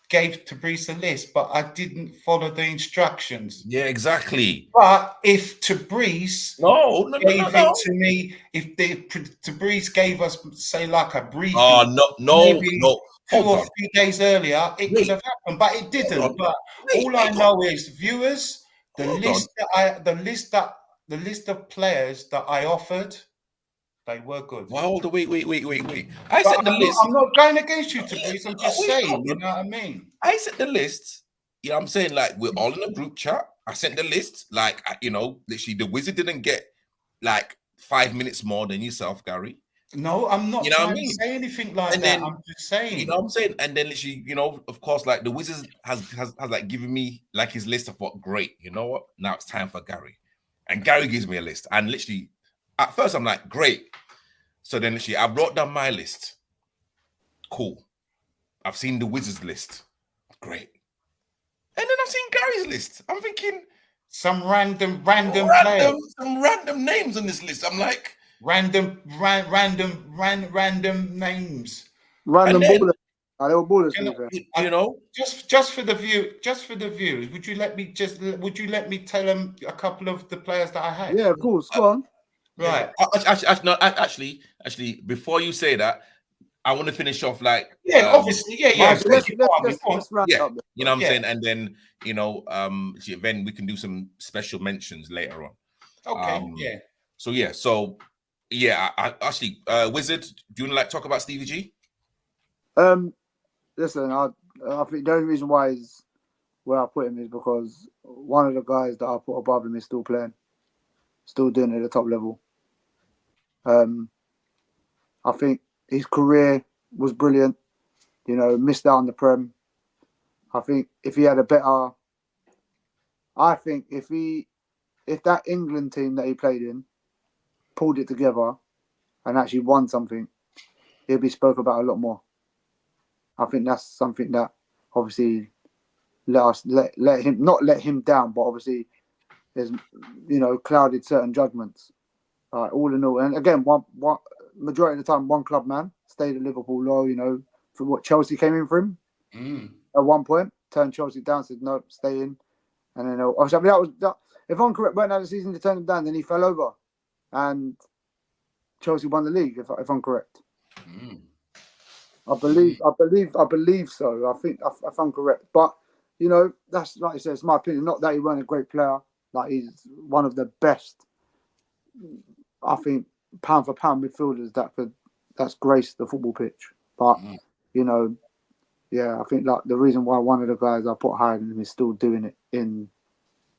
gave Tabriz a list, but I didn't follow the instructions. yeah, exactly. But if Tabriz No. gave it to me, if Tabriz gave us, say, like a briefing, No. maybe 2 Hold or on. 3 days earlier, it could Wait. have happened, but it didn't. Hold on. But Wait, all I hold know on. is, viewers, the Hold on. list of players that I offered, they were good. Well, hold on. Wait. I But sent the list. I'm not going against you, Tabriz. I'm just Wait, saying, hold you on. know what I mean? I sent the list. You know what I'm saying? Like, we're all in a group chat. I sent the list. Like, literally, the wizard didn't get like 5 minutes more than yourself, Gary. No, I'm not You know what I trying to mean? say anything like And that. then, I'm just saying. you know what I'm saying? And then literally, of course, like the wizard has like given me like his list of what great. You know what? Now it's time for Gary. And Gary gives me a list. And literally, at first I'm like, great. So then literally, I wrote down my list. Cool. I've seen the wizard's list. Great. And then I've seen Gary's list. I'm thinking Some random players. some random names on this list. I'm like, Random names. Random and then, ballers. They were ballers, to You be fair. just for the views, would you let me tell them a couple of the players that I had? Yeah, of course. Go on. Right. Actually, before you say that, I want to finish off like Obviously, yeah. Michael, let's round yeah, up. you know what I'm saying, and then then we can do some special mentions later on. Okay, So I actually, Wizard, do you want to like talk about Stevie G? Listen, I think the only reason why is where I put him is because one of the guys that I put above him is still playing, still doing it at the top level. I think his career was brilliant. Missed out on the Prem. I think if he had a better, if that England team that he played in pulled it together and actually won something, he'll be spoke about a lot more. I think that's something that obviously let him not let him down, but obviously there's clouded certain judgments. All in all, and again, one majority of the time, one club man stayed at Liverpool low. For what Chelsea came in for him at one point, turned Chelsea down, said no, stay in, and then obviously if I'm correct, went out of the season to turn him down, then he fell over, and Chelsea won the league. If I'm correct. I believe so. I think if I'm correct, but that's like I said, it's my opinion. Not that he weren't a great player, like he's one of the best. I think pound for pound midfielders that's graced the football pitch. But I think like the reason why one of the guys I put higher than him is still doing it in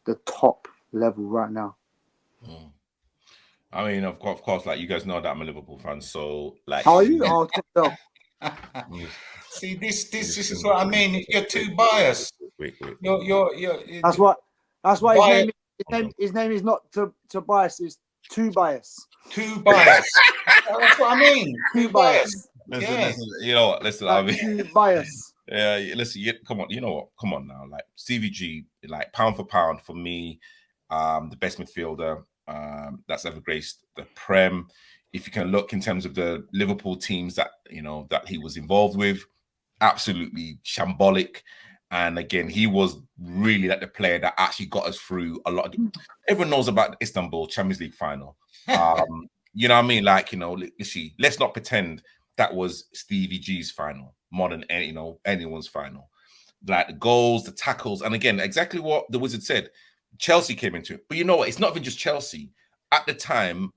the top level right now. I mean, of course, like you guys know that I'm a Liverpool fan, so like. How are you? Oh, See, this is what I mean. You're too biased. Wait. You're That's why his name is not to bias. It's too biased. Too biased. That's what I mean. Too biased. Listen, you know what? Listen, I mean, too biased. Yeah, listen, come on. You know what? Come on now. Like Stevie G, like pound for pound for me, the best midfielder that's ever graced the Prem. If you can look in terms of the Liverpool teams that that he was involved with, absolutely shambolic. And again, he was really like the player that actually got us through a lot. Everyone knows about the Istanbul Champions League final. You know what I mean? Like, let's not pretend that was Stevie G's final more than anyone's final. Like the goals, the tackles, and again, exactly what the Wizard said. Chelsea came into it, but you know what? It's not even just Chelsea. At the time,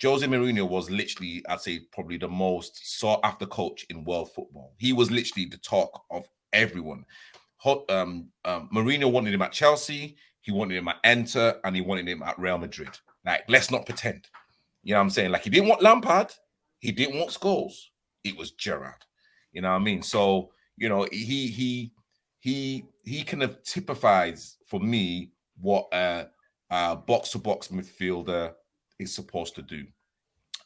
Jose Mourinho was literally, I'd say, probably the most sought-after coach in world football. He was literally the talk of everyone. Mourinho wanted him at Chelsea, he wanted him at Inter, and he wanted him at Real Madrid. Like, let's not pretend. You know what I'm saying? Like, he didn't want Lampard, he didn't want Scholes. It was Gerrard. You know what I mean? So, you know, he kind of typifies for me what a box-to-box midfielder is supposed to do.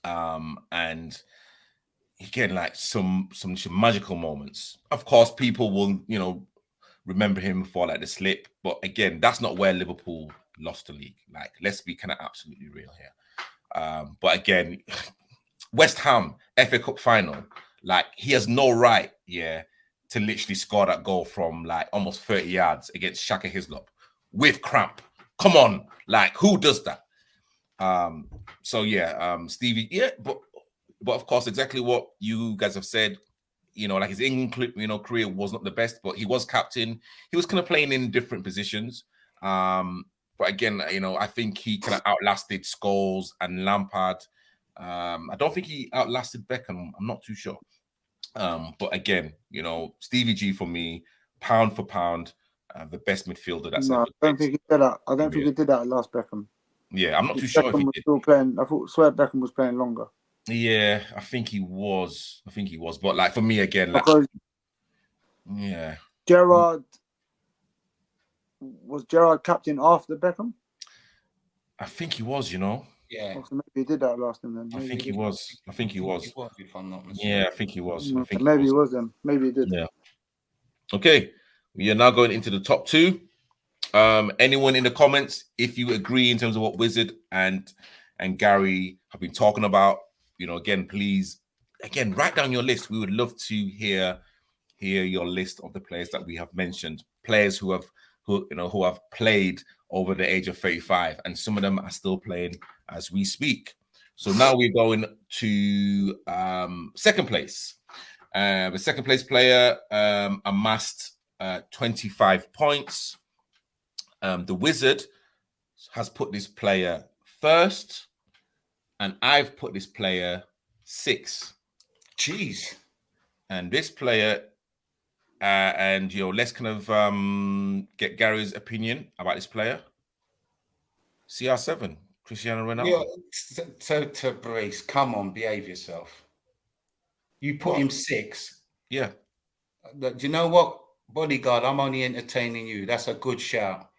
And again, like some magical moments. Of course, people will, you know, remember him for like the slip, but again, that's not where Liverpool lost the league. Like, let's be kind of absolutely real here. But again, West Ham FA Cup final, like, he has no right, to literally score that goal from like almost 30 yards against Shaka Hislop with cramp. Come on, like, who does that? Stevie, but of course, exactly what you guys have said. You know, like, his England, you know, career was not the best, but he was captain. He was kind of playing in different positions. But again, you know, I think he kind of outlasted Scholes and Lampard. I don't think he outlasted Beckham. I'm not too sure. But again, you know, Stevie G for me, pound for pound, the best midfielder that's ever. I don't think he did that. I don't think he did that last Beckham. Yeah, I'm not too sure if he was did. still playing. I swear Beckham was playing longer. Yeah, I think he was. But like, for me, again, like, because Gerrard was captain after Beckham. I think he was. You know. Yeah. So maybe he did that last time then. I think he was. If I'm not mistaken. Yeah, I think he was. Maybe he was then. Maybe he did. Yeah. Okay, we are now going into the top two. Anyone in the comments, if you agree in terms of what Wizard and Gary have been talking about, you know, again, please, again, write down your list. We would love to hear your list of the players that we have mentioned, players who have played over the age of 35, and some of them are still playing as we speak. So now we're going to second place. The second place player amassed 25 points. The Wizard has put this player first, and I've put this player 6. Jeez. And this player, and you know, let's kind of get Gary's opinion about this player. CR7, Cristiano Ronaldo. Yeah, so Brace, come on, behave yourself. You put him 6. Yeah. Do you know what, bodyguard? I'm only entertaining you. That's a good shout.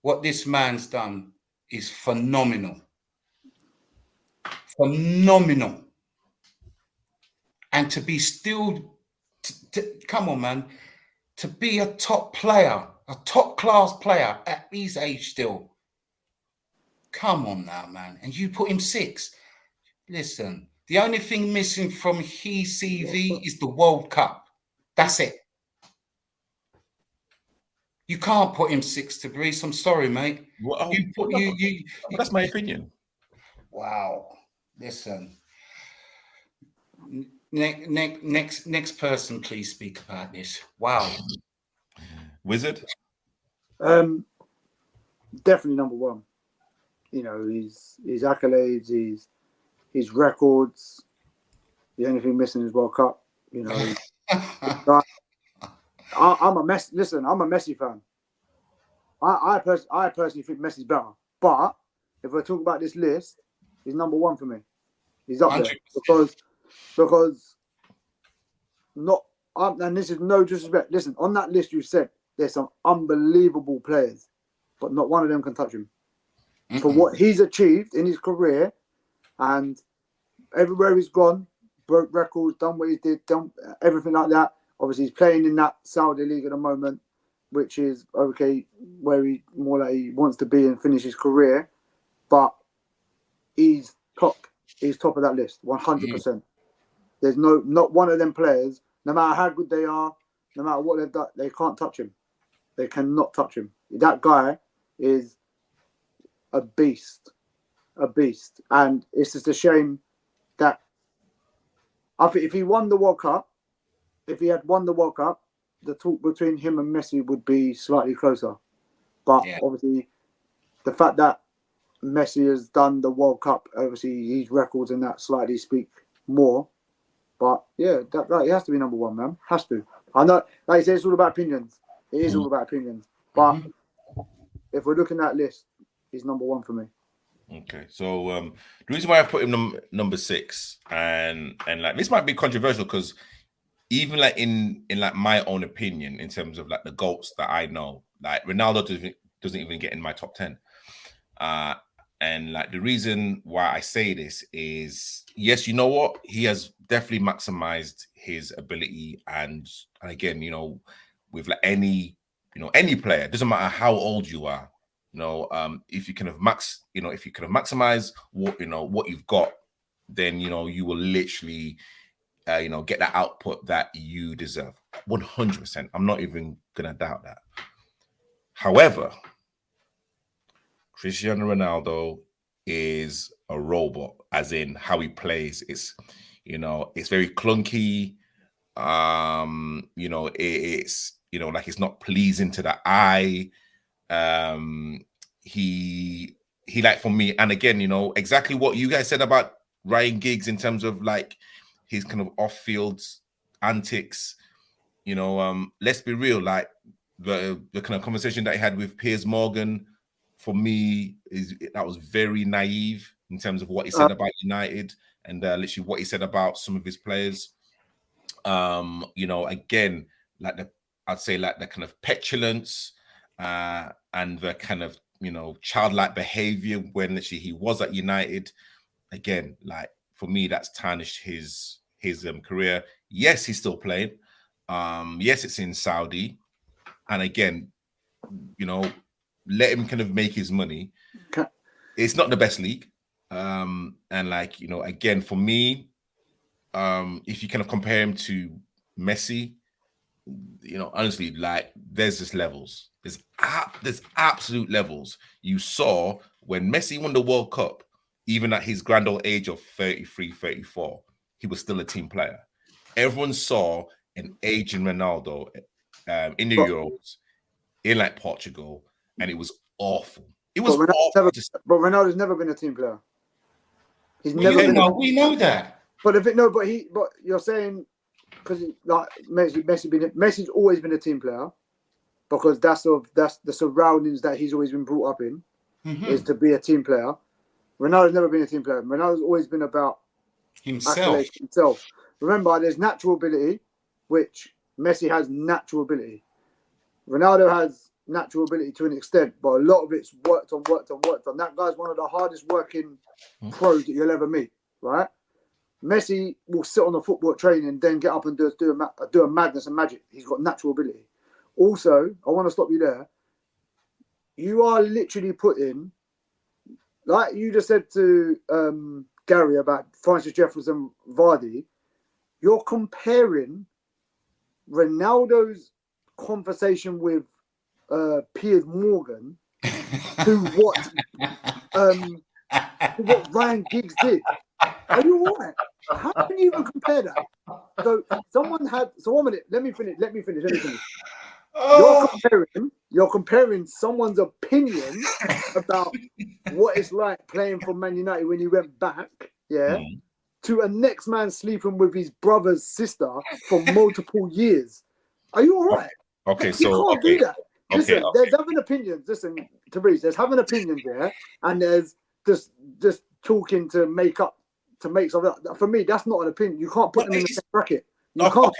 What this man's done is phenomenal. Phenomenal. And to be still, come on, man, to be a top player, a top class player at his age still. Come on now, man. And you put him 6. Listen, the only thing missing from his CV is the World Cup. That's it. You can't put him 6 to Brees. I'm sorry, mate. Well, that's my opinion. Wow. Listen. Next person, please speak about this. Wow. Wizard? Definitely number 1. You know, his accolades, his records. The only thing missing is World Cup. You know, I'm a Messi fan. I personally think Messi's better. But if we're talking about this list, he's number 1 for me. He's up 100%. There because not. And this is no disrespect. Listen, on that list you said there's some unbelievable players, but not one of them can touch him. Mm-mm. For what he's achieved in his career, and everywhere he's gone, broke records, done what he did, done everything like that. Obviously, he's playing in that Saudi league at the moment, which is okay, where he more like he wants to be and finish his career. But he's top. He's top of that list, 100%. There's not one of them players, no matter how good they are, no matter what they've done, they can't touch him. They cannot touch him. That guy is a beast. And it's just a shame that I think if he won the World Cup, if he had won the World Cup, the talk between him and Messi would be slightly closer. But obviously, the fact that Messi has done the World Cup, obviously his records and that slightly speak more. But yeah, that it has to be number 1, man. Has to. I know, like you said, it's all about opinions. It is all about opinions. But if we're looking at that list, he's number 1 for me. Okay, so the reason why I put him number 6, and like this might be controversial because even like in like my own opinion, in terms of like the GOATs that I know, like Ronaldo doesn't even get in my top 10. And like the reason why I say this is, yes, you know what, he has definitely maximized his ability, and again, you know, with like any player, it doesn't matter how old you are, you know, if you can have maximized what you've got, then you know you will literally get that output that you deserve. 100%. I'm not even gonna doubt that. However, Cristiano Ronaldo is a robot, as in how he plays. It's very clunky. It's like it's not pleasing to the eye. He like, for me, and again, exactly what you guys said about Ryan Giggs in terms of like his kind of off-field antics. Let's be real, like the kind of conversation that he had with Piers Morgan, for me, that was very naive in terms of what he said about United, and literally what he said about some of his players. Again, I'd say like the kind of petulance and the kind of childlike behavior when literally he was at United. Again, like for me, that's tarnished his career. Yes, he's still playing. Yes, it's in Saudi, and again, let him kind of make his money. It's not the best league, and like again, for me, if you kind of compare him to Messi, honestly, like there's just levels. There's absolute levels. You saw when Messi won the World Cup, even at his grand old age of 33, 34, he was still a team player. Everyone saw an aging Ronaldo in the Euros, in like Portugal, and it was awful. It was awful. But Ronaldo's never been a team player. He's we never been. We know that. But but you're saying because like Messi's always been a team player because that's the surroundings that he's always been brought up in is to be a team player. Ronaldo's never been a team player. Ronaldo's always been about himself. Remember, there's natural ability, which Messi has natural ability. Ronaldo has natural ability to an extent, but a lot of it's worked on. That guy's one of the hardest working pros that you'll ever meet, right? Messi will sit on the football training and then get up and do a madness and magic. He's got natural ability. Also, I want to stop you there. You are literally putting, like you just said to Gary about Francis Jefferson Vardy, you're comparing Ronaldo's conversation with Piers Morgan to what Ryan Giggs did. Are you all right? How can you even compare that? So one minute. Let me finish. Oh. You're comparing someone's opinion about what it's like playing for Man United when he went back, to a next man sleeping with his brother's sister for multiple years. Are you all right? Okay, you can't do that. Listen, there's having opinions. Listen, Tabriz, there's having opinions there, and there's just talking to make something. For me, that's not an opinion. You can't put them in the same bracket. You can't.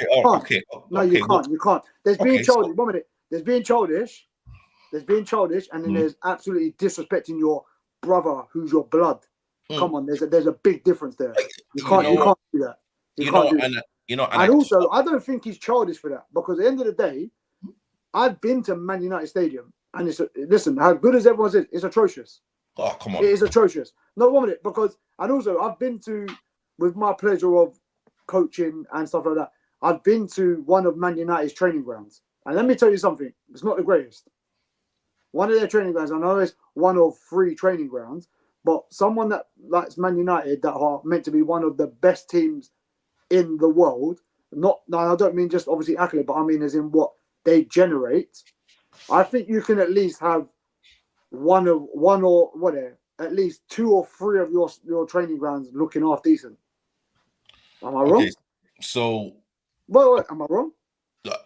You can't. There's being childish. 1 minute. There's being childish. And then there's absolutely disrespecting your brother, who's your blood. Come on, there's a big difference there. You can't do that. And also, I don't think he's childish for that, because at the end of the day, I've been to Man United Stadium, and listen, how good as everyone says, it's atrocious. Oh, come on. It is atrocious. No, 1 minute, and also I've been to, with my pleasure of coaching and stuff like that, I've been to one of Man United's training grounds. And let me tell you something, it's not the greatest. One of their training grounds, I know it's one of 3 training grounds, but someone that likes Man United, that are meant to be one of the best teams in the world, I don't mean just obviously accolade, but I mean as in what they generate. I think you can at least have at least 2 or 3 of your training grounds looking half decent. Am I wrong? Okay, so wait, am I wrong?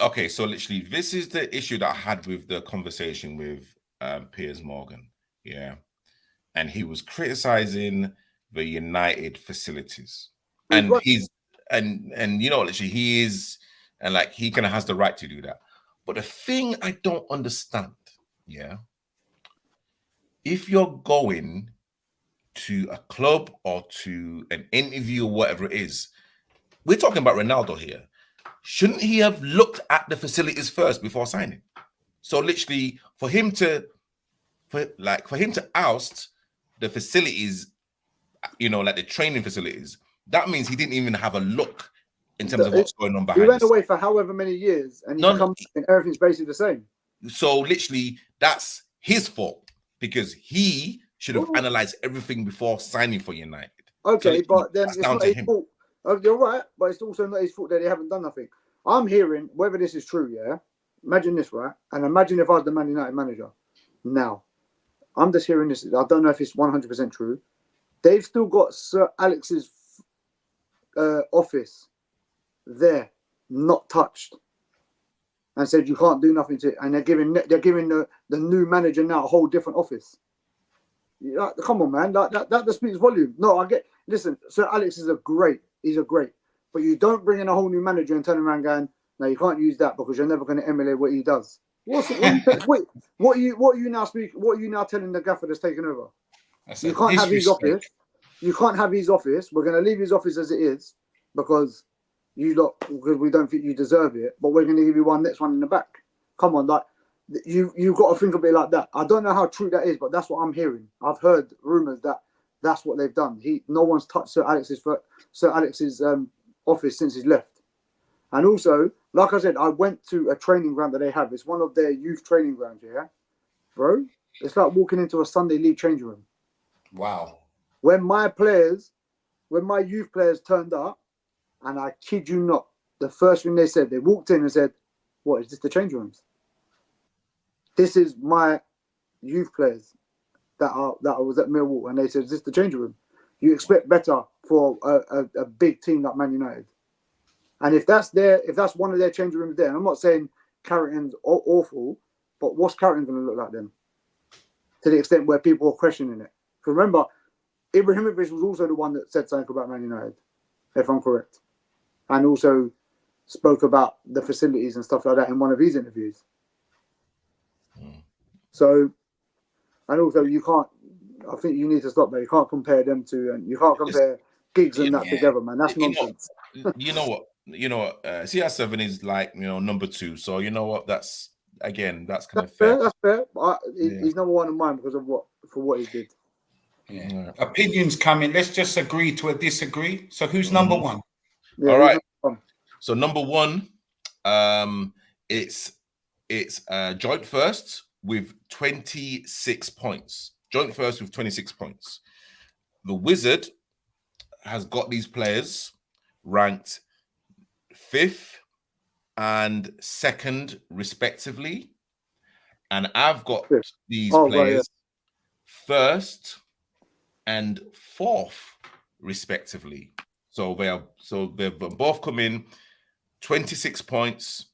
Okay, so literally, this is the issue that I had with the conversation with Piers Morgan. Yeah. and he was criticizing the United facilities. He's And right. he's and you know, literally he is, and like he kind of has the right to do that. But the thing I don't understand, yeah, if you're going to a club or to an interview or whatever it is, we're talking about Ronaldo here. Shouldn't he have looked at the facilities first before signing? So literally, for him to oust the facilities, you know, like the training facilities, that means he didn't even have a look in terms of what's going on behind. He went away for however many years, and he's come back and everything's basically the same. So literally, that's his fault because he should have analyzed everything before signing for United. Okay, so but then it's not his fault. You're right, but it's also not his fault that they haven't done nothing. I'm hearing, whether this is true, yeah? Imagine this, right? And imagine if I was the Man United manager. Now, I'm just hearing this. I don't know if it's 100% true. They've still got Sir Alex's office there, not touched, and said you can't do nothing to it. And they're giving the new manager now a whole different office. Like, come on, man, that just speaks volume. No, I get. Listen, Sir Alex is he's a great, but you don't bring in a whole new manager and turn around going, no, you can't use that because you're never going to emulate what he does. What are you now telling the gaffer that's taken over? You can't have his office. You can't have his office. We're going to leave his office as it is because because we don't think you deserve it. But we're going to give you next one in the back. Come on, like you've got to think of it like that. I don't know how true that is, but that's what I'm hearing. I've heard rumors that that's what they've done. No one's touched Sir Alex's office since he's left. And also, like I said, I went to a training ground that they have. It's one of their youth training grounds, yeah? Bro, it's like walking into a Sunday league changing room. Wow. When my youth players turned up, and I kid you not, the first thing they said, they walked in and said, what, is this the change rooms? This is my youth players that was at Millwall, and they said, is this the change room? You expect better for a big team like Man United. And if that's one of their change rooms there, and I'm not saying Carrington's awful, but what's Carrington going to look like then? To the extent where people are questioning it. Because remember, Ibrahimović was also the one that said something about Man United, if I'm correct. And also spoke about the facilities and stuff like that in one of his interviews. So, and also I think you need to stop there. You can't compare them to, and you can't compare gigs and that together, man. That's nonsense. You know what? CR7 is like, number 2. So you know what? That's kind of fair. That's fair. But he's number 1 in mine because of what he did. Yeah. Opinions coming. Let's just agree to a disagree. So who's number 1? Yeah, all right. So number 1, it's joint first with 26 points. Joint first with 26 points. The Wizard has got these players ranked 5th and 2nd respectively, and I've got these players 1st and 4th respectively. So they've both come in 26 points.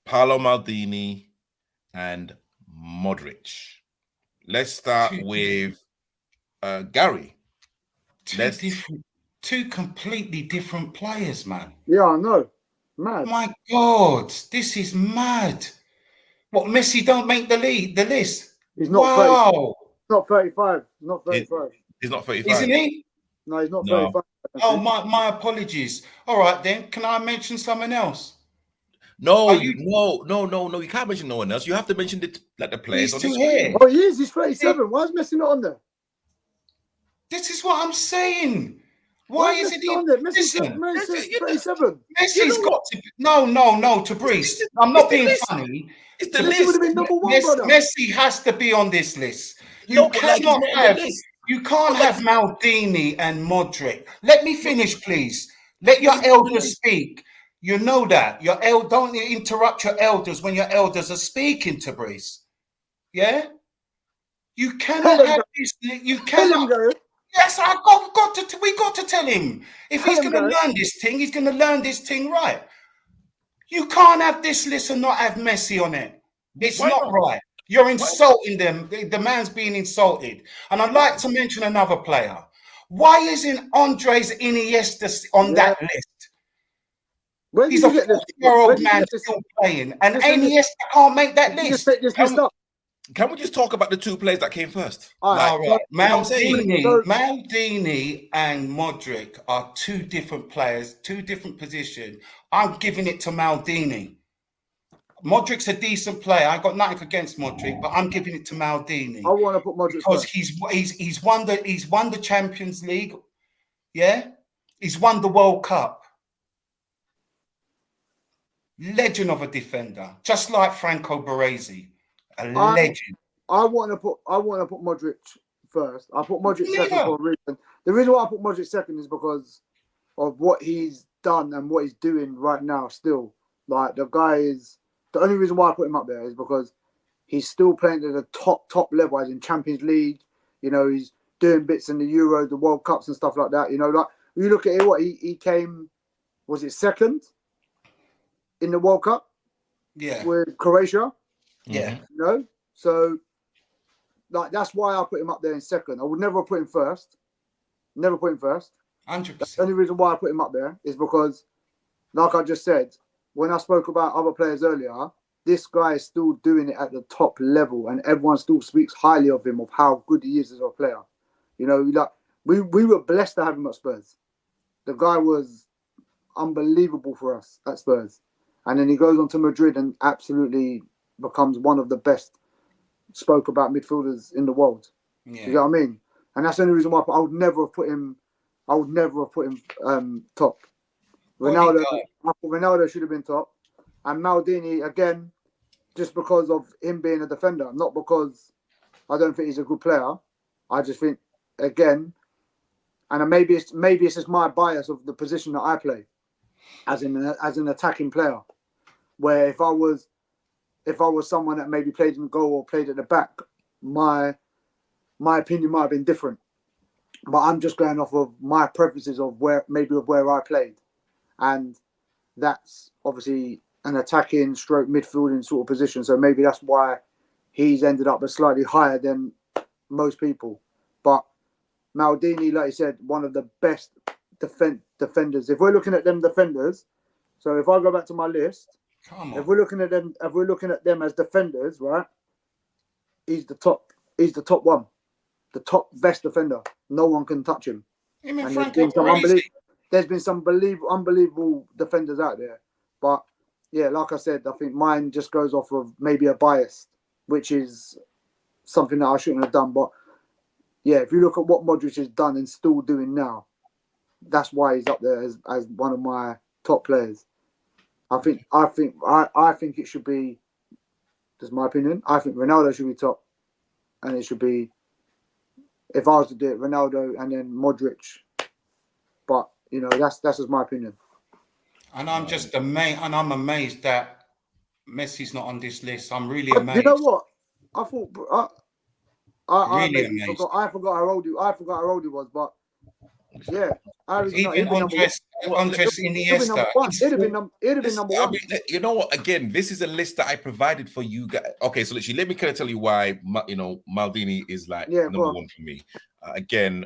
Paolo Maldini and Modric. Let's start with Gary. Two completely different players, man. Yeah, I know. Mad. My God, this is mad. What, Messi don't make the list? He's not 35. Not 35. He's not 35. Isn't he? No, he's not 35. Oh, my apologies. All right, then. Can I mention someone else? No. You can't mention no one else. You have to mention the players. He's still here. Oh, he is. He's 37. Why is Messi not on there? This is what I'm saying. Why is it on there? Messi's 37. Messi's got to. No, Tabriz. I'm not being funny. It's the list. Would have been number 1, brother. Messi has to be on this list. You can't have Maldini and Modric. Let me finish, please. Let your elders speak. You know that. Don't interrupt your elders when your elders are speaking, Tabriz. Yeah? You cannot have this. You cannot. Yes, we got to tell him. If he's going to learn this thing, he's going to learn this thing right. You can't have this list and not have Messi on it. It's not right. You're insulting them. The man's being insulted. And I'd like to mention another player. Why isn't Andres Iniesta on that list? Where He's did a you get this? 40-year-old man still playing, and Iniesta can't make that list. Can we just talk about the two players that came first? All right. So, Maldini and Modric are two different players, two different positions. I'm giving it to Maldini. Modric's a decent player. I got nothing against Modric, but I'm giving it to Maldini. I want to put Modric because first. he's won the Champions League. Yeah, he's won the World Cup. Legend of a defender, just like Franco Baresi, a legend. I want to put Modric first. I put Modric second for a reason. The reason why I put Modric second is because of what he's done and what he's doing right now. Still, like the guy is. The only reason why I put him up there is because he's still playing at the top level, as in Champions League. You know, he's doing bits in the Euros, the World Cups and stuff like that. You know, like you look at it, what he came, was it second in the World Cup? Yeah. With Croatia? Yeah. You know? So, like, that's why I put him up there in second. I would never have put him first. Never put him first. 100%. The only reason why I put him up there is because, like I just said, when I spoke about other players earlier, this guy is still doing it at the top level, and everyone still speaks highly of him, of how good he is as a player. You know, like we were blessed to have him at Spurs. The guy was unbelievable for us at Spurs. And then he goes on to Madrid and absolutely becomes one of the best spoke about midfielders in the world. Yeah. You know what I mean? And that's the only reason why I would never have put him top. Ronaldo, I thought Ronaldo should have been top. And Maldini, again, just because of him being a defender, not because I don't think he's a good player. I just think, again, and maybe it's just my bias of the position that I play as an attacking player, where if I was someone that maybe played in goal or played at the back, my opinion might have been different. But I'm just going off of my preferences of where I played. And that's obviously an attacking stroke midfielding sort of position. So maybe that's why he's ended up slightly higher than most people. But Maldini, like you said, one of the best defenders. If we're looking at them defenders, so if I go back to my list, if we're looking at them as defenders, right? He's the top one. The top best defender. No one can touch him. There's been some unbelievable defenders out there. But yeah, like I said, I think mine just goes off of maybe a bias, which is something that I shouldn't have done. But yeah, if you look at what Modric has done and still doing now, that's why he's up there as one of my top players. I think it should be, just my opinion, I think Ronaldo should be top. And it should be, if I was to do it, Ronaldo and then Modric. But, you know, that's just my opinion. And I'm just amazed, and I'm amazed that Messi's not on this list. I'm really amazed. You know what? I thought I amazed. I forgot how old he was, but yeah, even Andres Iniesta. It'd have been number one. You know what? Again, this is a list that I provided for you guys. Okay, so literally, let me kind of tell you why Maldini is like number one for me. Again,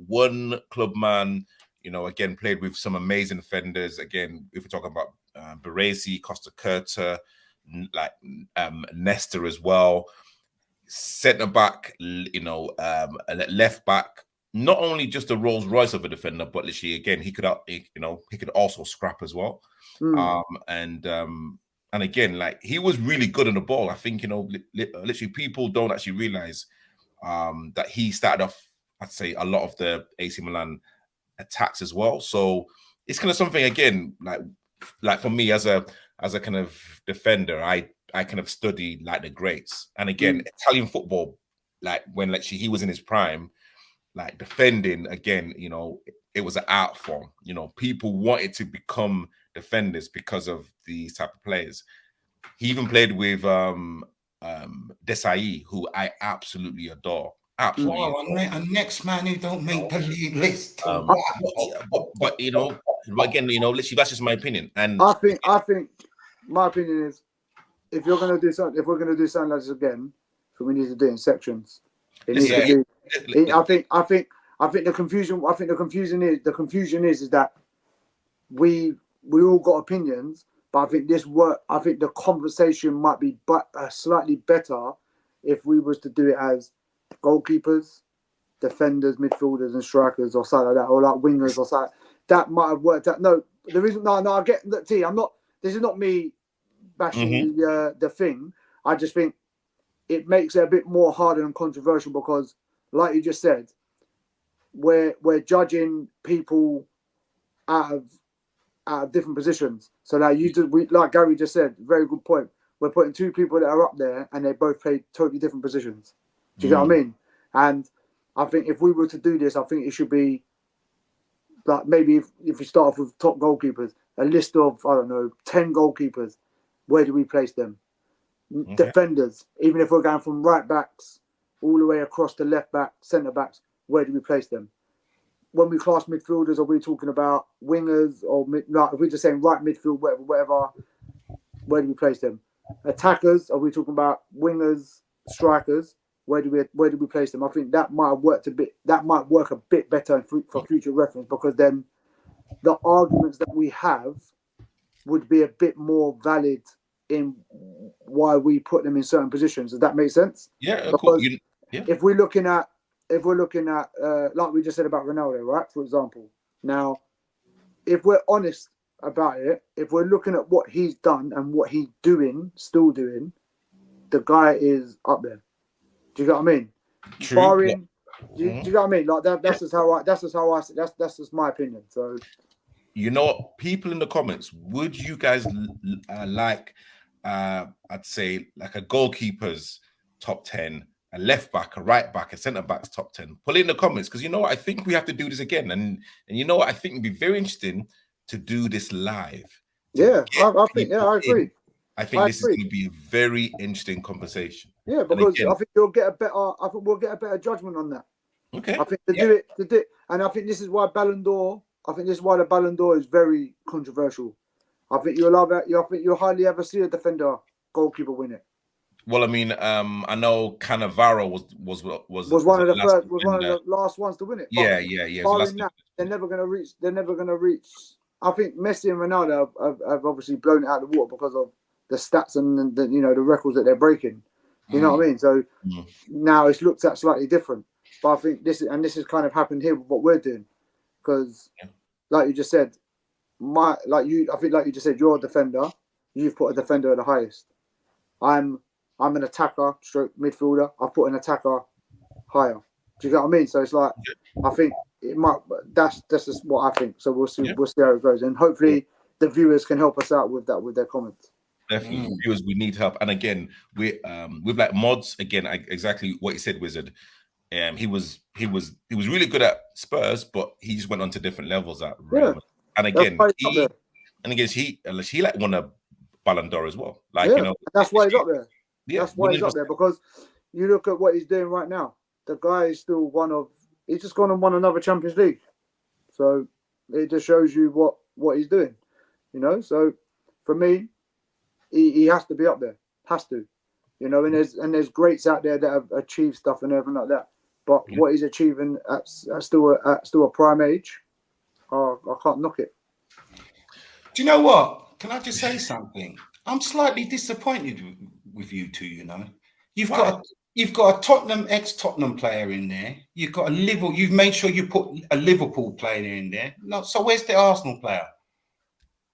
one club man. You know, again, played with some amazing defenders. Again, if we're talking about Baresi, Costa Curta, like Nesta as well. Centre back, left back. Not only just a Rolls Royce of a defender, but literally, again, he could also scrap as well. And again, like he was really good on the ball. I think literally people don't actually realize that he started off, I'd say, a lot of the AC Milan attacks as well. So it's kind of something, again, like for me as a kind of defender, I kind of study like the greats. And again, Italian football, like when literally he was in his prime, like defending, again, it was an art form. People wanted to become defenders because of these type of players. He even played with Desai, who I absolutely adore. Absolutely. Wow, a next man who don't make the league list. But again, literally, that's just my opinion. And I think my opinion is, if you're gonna do something, if we're gonna do something like this again, so we need to do it in sections. It needs Yeah. to be. I think the confusion. I think the confusion is that we all got opinions, but I think I think the conversation might be slightly better if we was to do it as goalkeepers, defenders, midfielders, and strikers, or something like that, or like wingers, or something. That might have worked out. No, the reason. No, I get. Look, T, I'm not. This is not me bashing the thing. I just think it makes it a bit more harder and controversial because, like you just said, we're judging people out of different positions. So like like Gary just said, very good point. We're putting two people that are up there and they both play totally different positions. Do you get what I mean? And I think if we were to do this, I think it should be like maybe if we start off with top goalkeepers, a list of, I don't know, 10 goalkeepers. Where do we place them? Okay. Defenders, even if we're going from right backs all the way across to left back, centre backs, where do we place them? When we class midfielders, are we talking about wingers or like if we're just saying right midfield, whatever, where do we place them? Attackers, are we talking about wingers, strikers? Where do we place them? I think that might work a bit better for future reference because then the arguments that we have would be a bit more valid in why we put them in certain positions. Does that make sense? Yeah, because cool. if we're looking at like we just said about Ronaldo, right? For example, now if we're honest about it, if we're looking at what he's done and what he's still doing, the guy is up there. Do you get what I mean? True. Barring, do you get what I mean? Like that's just how I see. That's just my opinion. So, you know, people in the comments, would you guys like, I'd say like a goalkeeper's top 10, a left back, a right back, a centre back's top 10? Put it in the comments because you know what? I think we have to do this again, and you know what? I think it'd be very interesting to do this live. Yeah, I think. Yeah, I agree. I think this is going to be a very interesting conversation. Yeah, because again, I think we'll get a better judgment on that. Okay. I think to do it, and I think this is why Ballon d'Or. I think this is why the Ballon d'Or is very controversial. I think you'll hardly ever see a defender goalkeeper win it. Well, I mean, I know Cannavaro was one of the last ones to win it. Yeah. Barring that, they're never going to reach. I think Messi and Ronaldo have obviously blown it out of the water because of the stats and the records that they're breaking. You know what I mean? So now it's looked at slightly different. But I think this has kind of happened here with what we're doing, because like you just said, I think like you just said, you're a defender. You've put a defender at the highest. I'm an attacker, stroke midfielder. I've put an attacker higher. Do you get what I mean? So it's like I think it might. That's just what I think. So we'll see. Yeah. We'll see how it goes, and hopefully the viewers can help us out with that with their comments. Definitely, viewers, we need help. And again, with like mods, again, exactly what you said, Wizard. He was really good at Spurs, but he just went on to different levels at Real. And again, he like won a Ballon d'Or as well. Like that's why he's up there. Yeah, that's why he's up there, because you look at what he's doing right now. The guy is still he's just gone and won another Champions League. So it just shows you what he's doing. So for me, he has to be up there. Has to. And there's greats out there that have achieved stuff and everything like that. But what he's achieving at still a prime age, I can't knock it. Do you know what? Can I just say something? I'm slightly disappointed with you two. You've got a Tottenham ex-Tottenham player in there. You've got You've made sure you put a Liverpool player in there. No, so where's the Arsenal player?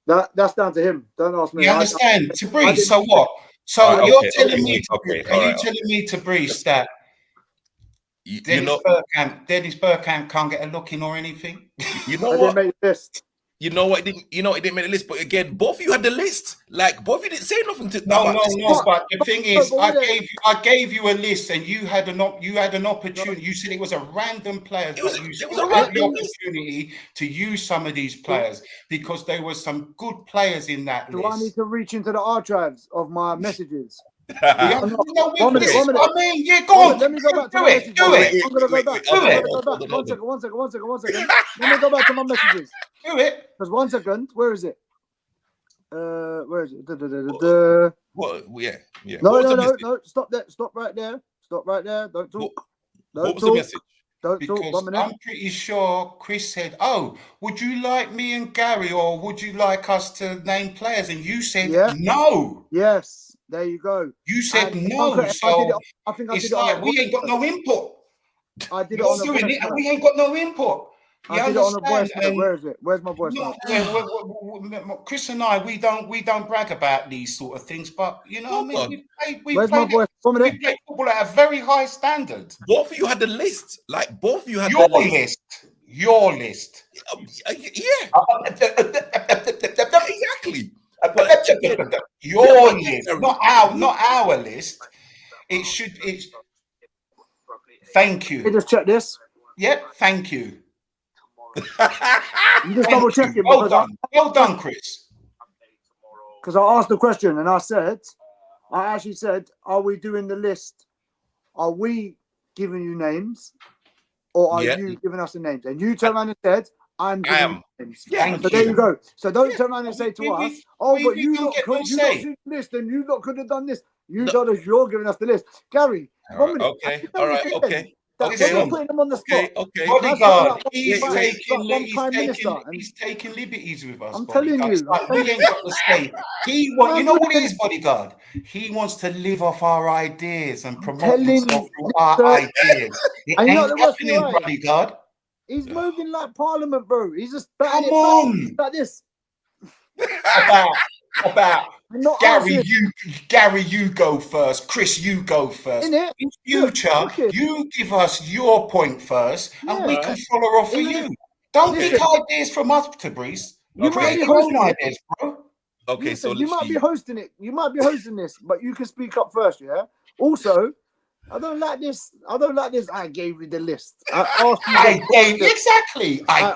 That's down to him. Don't ask me. You understand? To Breeze. So what? So you're telling me? Are you telling me to Breeze that Dennis Bergkamp can't get a look in or anything? You know what? They made the list. You know what? It didn't make the list. But again, both of you had the list. Like both of you didn't say nothing to. No. But the thing is, I gave you a list, and you had an opportunity. You said it was a random player. It was a random opportunity to use some of these players because there were some good players in that list. Do I need to reach into the archives of my messages? I mean, yeah, go on. Let me go back to my messages. I'm going to go back. One second. Let me go back to my messages. Do it. Because 1 second, where is it? Where is it? Well, yeah. No, What was no, the no, message? no. Stop that. Stop right there. Stop right there. Don't What, talk. what Don't was the talk. message? Don't talk. Because 1 minute. I'm pretty sure Chris said, "Oh, would you like me and Gary, or would you like us to name players?" And you said, Yeah. "No." Yes. There you go. You said And no. So I think I did it's it on like a we ain't got voice. no input. I did it You're on a doing voice it, and note. we ain't got no input. You I did it on a voice understand? note. And Where is it? Where's my voice no, note? Chris and I, we don't brag about these sort of things, but you know what I mean. Hold on. We've Where's my played voice? 1 minute. we played football at a very high standard. Both of you had the list. Like both of you had Your the list. list, your list. Yeah, exactly. Your list, not our list. It should. It's. Thank Let me you. just check this. Yep. Thank you. You just Thank double you. checking Well because done. Well done, Chris. I asked the question and I actually said, are we doing the list? Are we giving you names or are Yeah. you giving us the names? And you turned around and said, I'm I giving am. you names. Yeah. So there you go. So don't turn around and say to us, oh, but we you don't lot get could, no you lot say. did this, then you lot could have done this. You No. told us you're giving us the list. Gary, All 1 right, minute. okay. All right. Okay. That Okay. we're not putting them on the spot. Okay. Bodyguard, Wait. he's taking liberties with us. I'm Bodyguard. telling you. It's like we ain't got to say. You know what it is, bodyguard. He wants to live off our ideas and promote telling himself you, through our ideas. It And you know ain't the worst thing, happening, right? bodyguard. He's moving like Parliament, bro. He's just batting Come it on. back like this. About Not Gary, answering. you go first. Chris, you go first. Innit? In future, you give us your point first, and we Yeah. can follow off for Even you. Don't Listen. pick ideas from us, to Breeze. You might be Create your own hosting it. ideas, bro. Okay. Listen, So you might be hosting it. You might be hosting this, but you can speak up first, yeah? Also, I don't like this. I gave you the list. I asked you I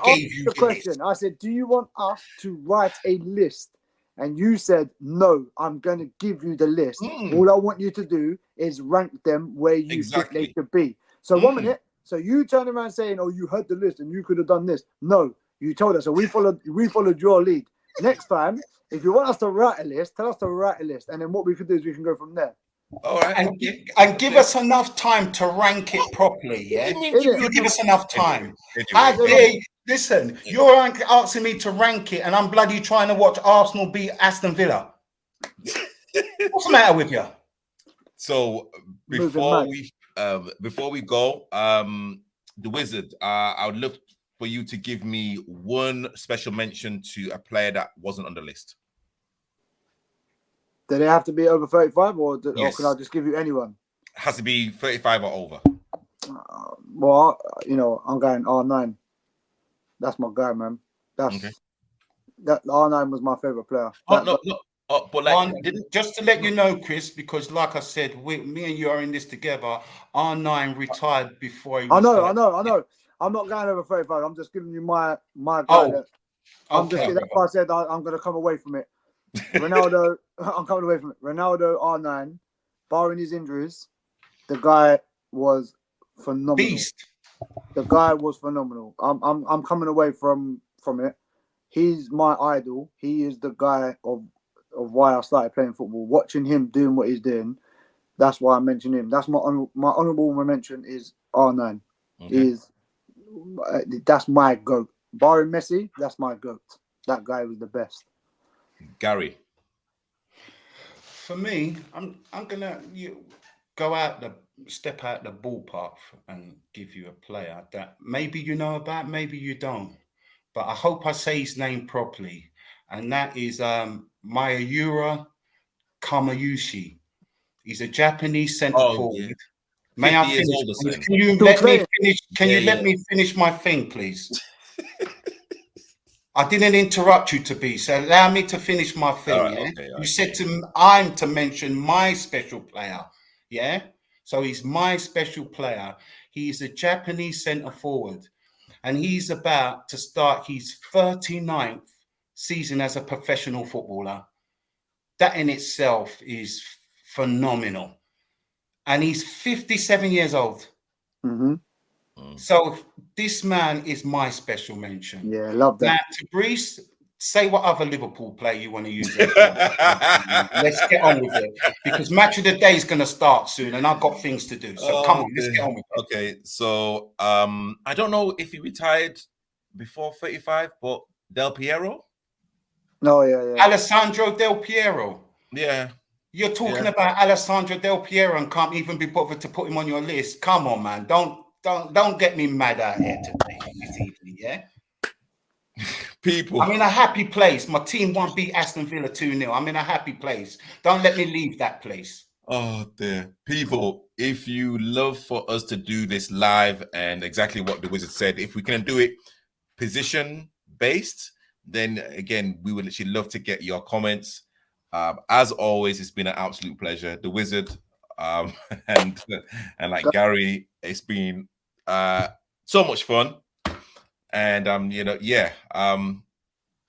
gave you the the question. list. I said, do you want us to write a list? And you said, no, I'm going to give you the list. All I want you to do is rank them where you think they should be. So 1 minute. So you turn around saying, oh, you heard the list and you could have done this. No, you told us. So we followed your lead. Next time, if you want us to write a list, tell us to write a list. And then what we could do is we can go from there. all right. And give us enough time to rank it properly, yeah? You give us enough time. Listen, you're asking me to rank it, and I'm bloody trying to watch Arsenal beat Aston Villa. What's the matter with you? So before we go, the Wizard, I would love for you to give me one special mention to a player that wasn't on the list. Do they have to be over 35 or Yes. can I just give you anyone? Has to be 35 or over. Well, I'm going R9. That's my guy, man. That R9 was my favorite player. Just to let you know, Chris, because like I said, me and you are in this together. R9 retired before he was. I know. I'm not going over 35. I'm just giving you my guy. That's why I said I'm going to come away from it. Ronaldo, I'm coming away from it. Ronaldo, R9, barring his injuries, the guy was phenomenal. Beast. The guy was phenomenal. I'm coming away from it. He's my idol. He is the guy of why I started playing football. Watching him doing what he's doing, that's why I mentioned him. That's my honourable mention is R9. Okay. That's my GOAT. Barring Messi, that's my GOAT. That guy was the best. Gary. For me, I'm gonna step out the ballpark and give you a player that maybe you know about, maybe you don't. But I hope I say his name properly, and that is Mayura Kamayushi. He's a Japanese centre forward. Yeah. May I finish? Can you let me finish? Can you let me finish my thing, please? I didn't interrupt you, so allow me to finish my thing. Okay, you said I'm to mention my special player. Yeah. So he's my special player. He's a Japanese centre forward, and he's about to start his 39th season as a professional footballer. That in itself is phenomenal. And he's 57 years old. Mm-hmm. So this man is my special mention. Yeah, I love that. Now, say what other Liverpool player you want to use. Let's get on with it, because match of the day is going to start soon, and I've got things to do. So come on, let's get on with it. Okay, so I don't know if he retired before 35, but Del Piero. No, yeah. Alessandro Del Piero. Yeah. You're talking about Alessandro Del Piero and can't even be bothered to put him on your list. Come on, man. Don't get me mad out here today, this evening, yeah? People. I'm in a happy place. My team won't beat Aston Villa 2-0. I'm in a happy place. Don't let me leave that place. Oh dear. People, if you love for us to do this live and exactly what the wizard said, if we can do it position based, then again, we would actually love to get your comments. As always, it's been an absolute pleasure. The wizard and like Gary, it's been so much fun. And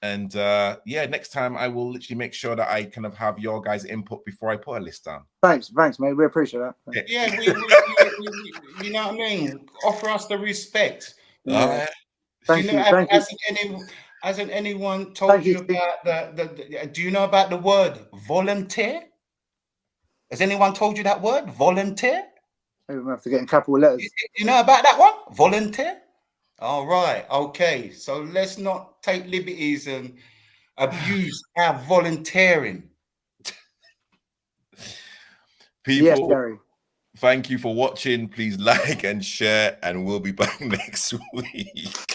next time I will literally make sure that I kind of have your guys' input before I put a list down. Thanks, mate. We appreciate that. Yeah, we you know what I mean? Offer us the respect. Yeah. Thank you. Hasn't anyone told you about the do you know about the word volunteer? Has anyone told you that word, volunteer? We have to get in a couple of letters. You know about that one? Volunteer? All right, okay. So let's not take liberties and abuse our volunteering. People, yes, Gary. Thank you for watching. Please like and share, and we'll be back next week.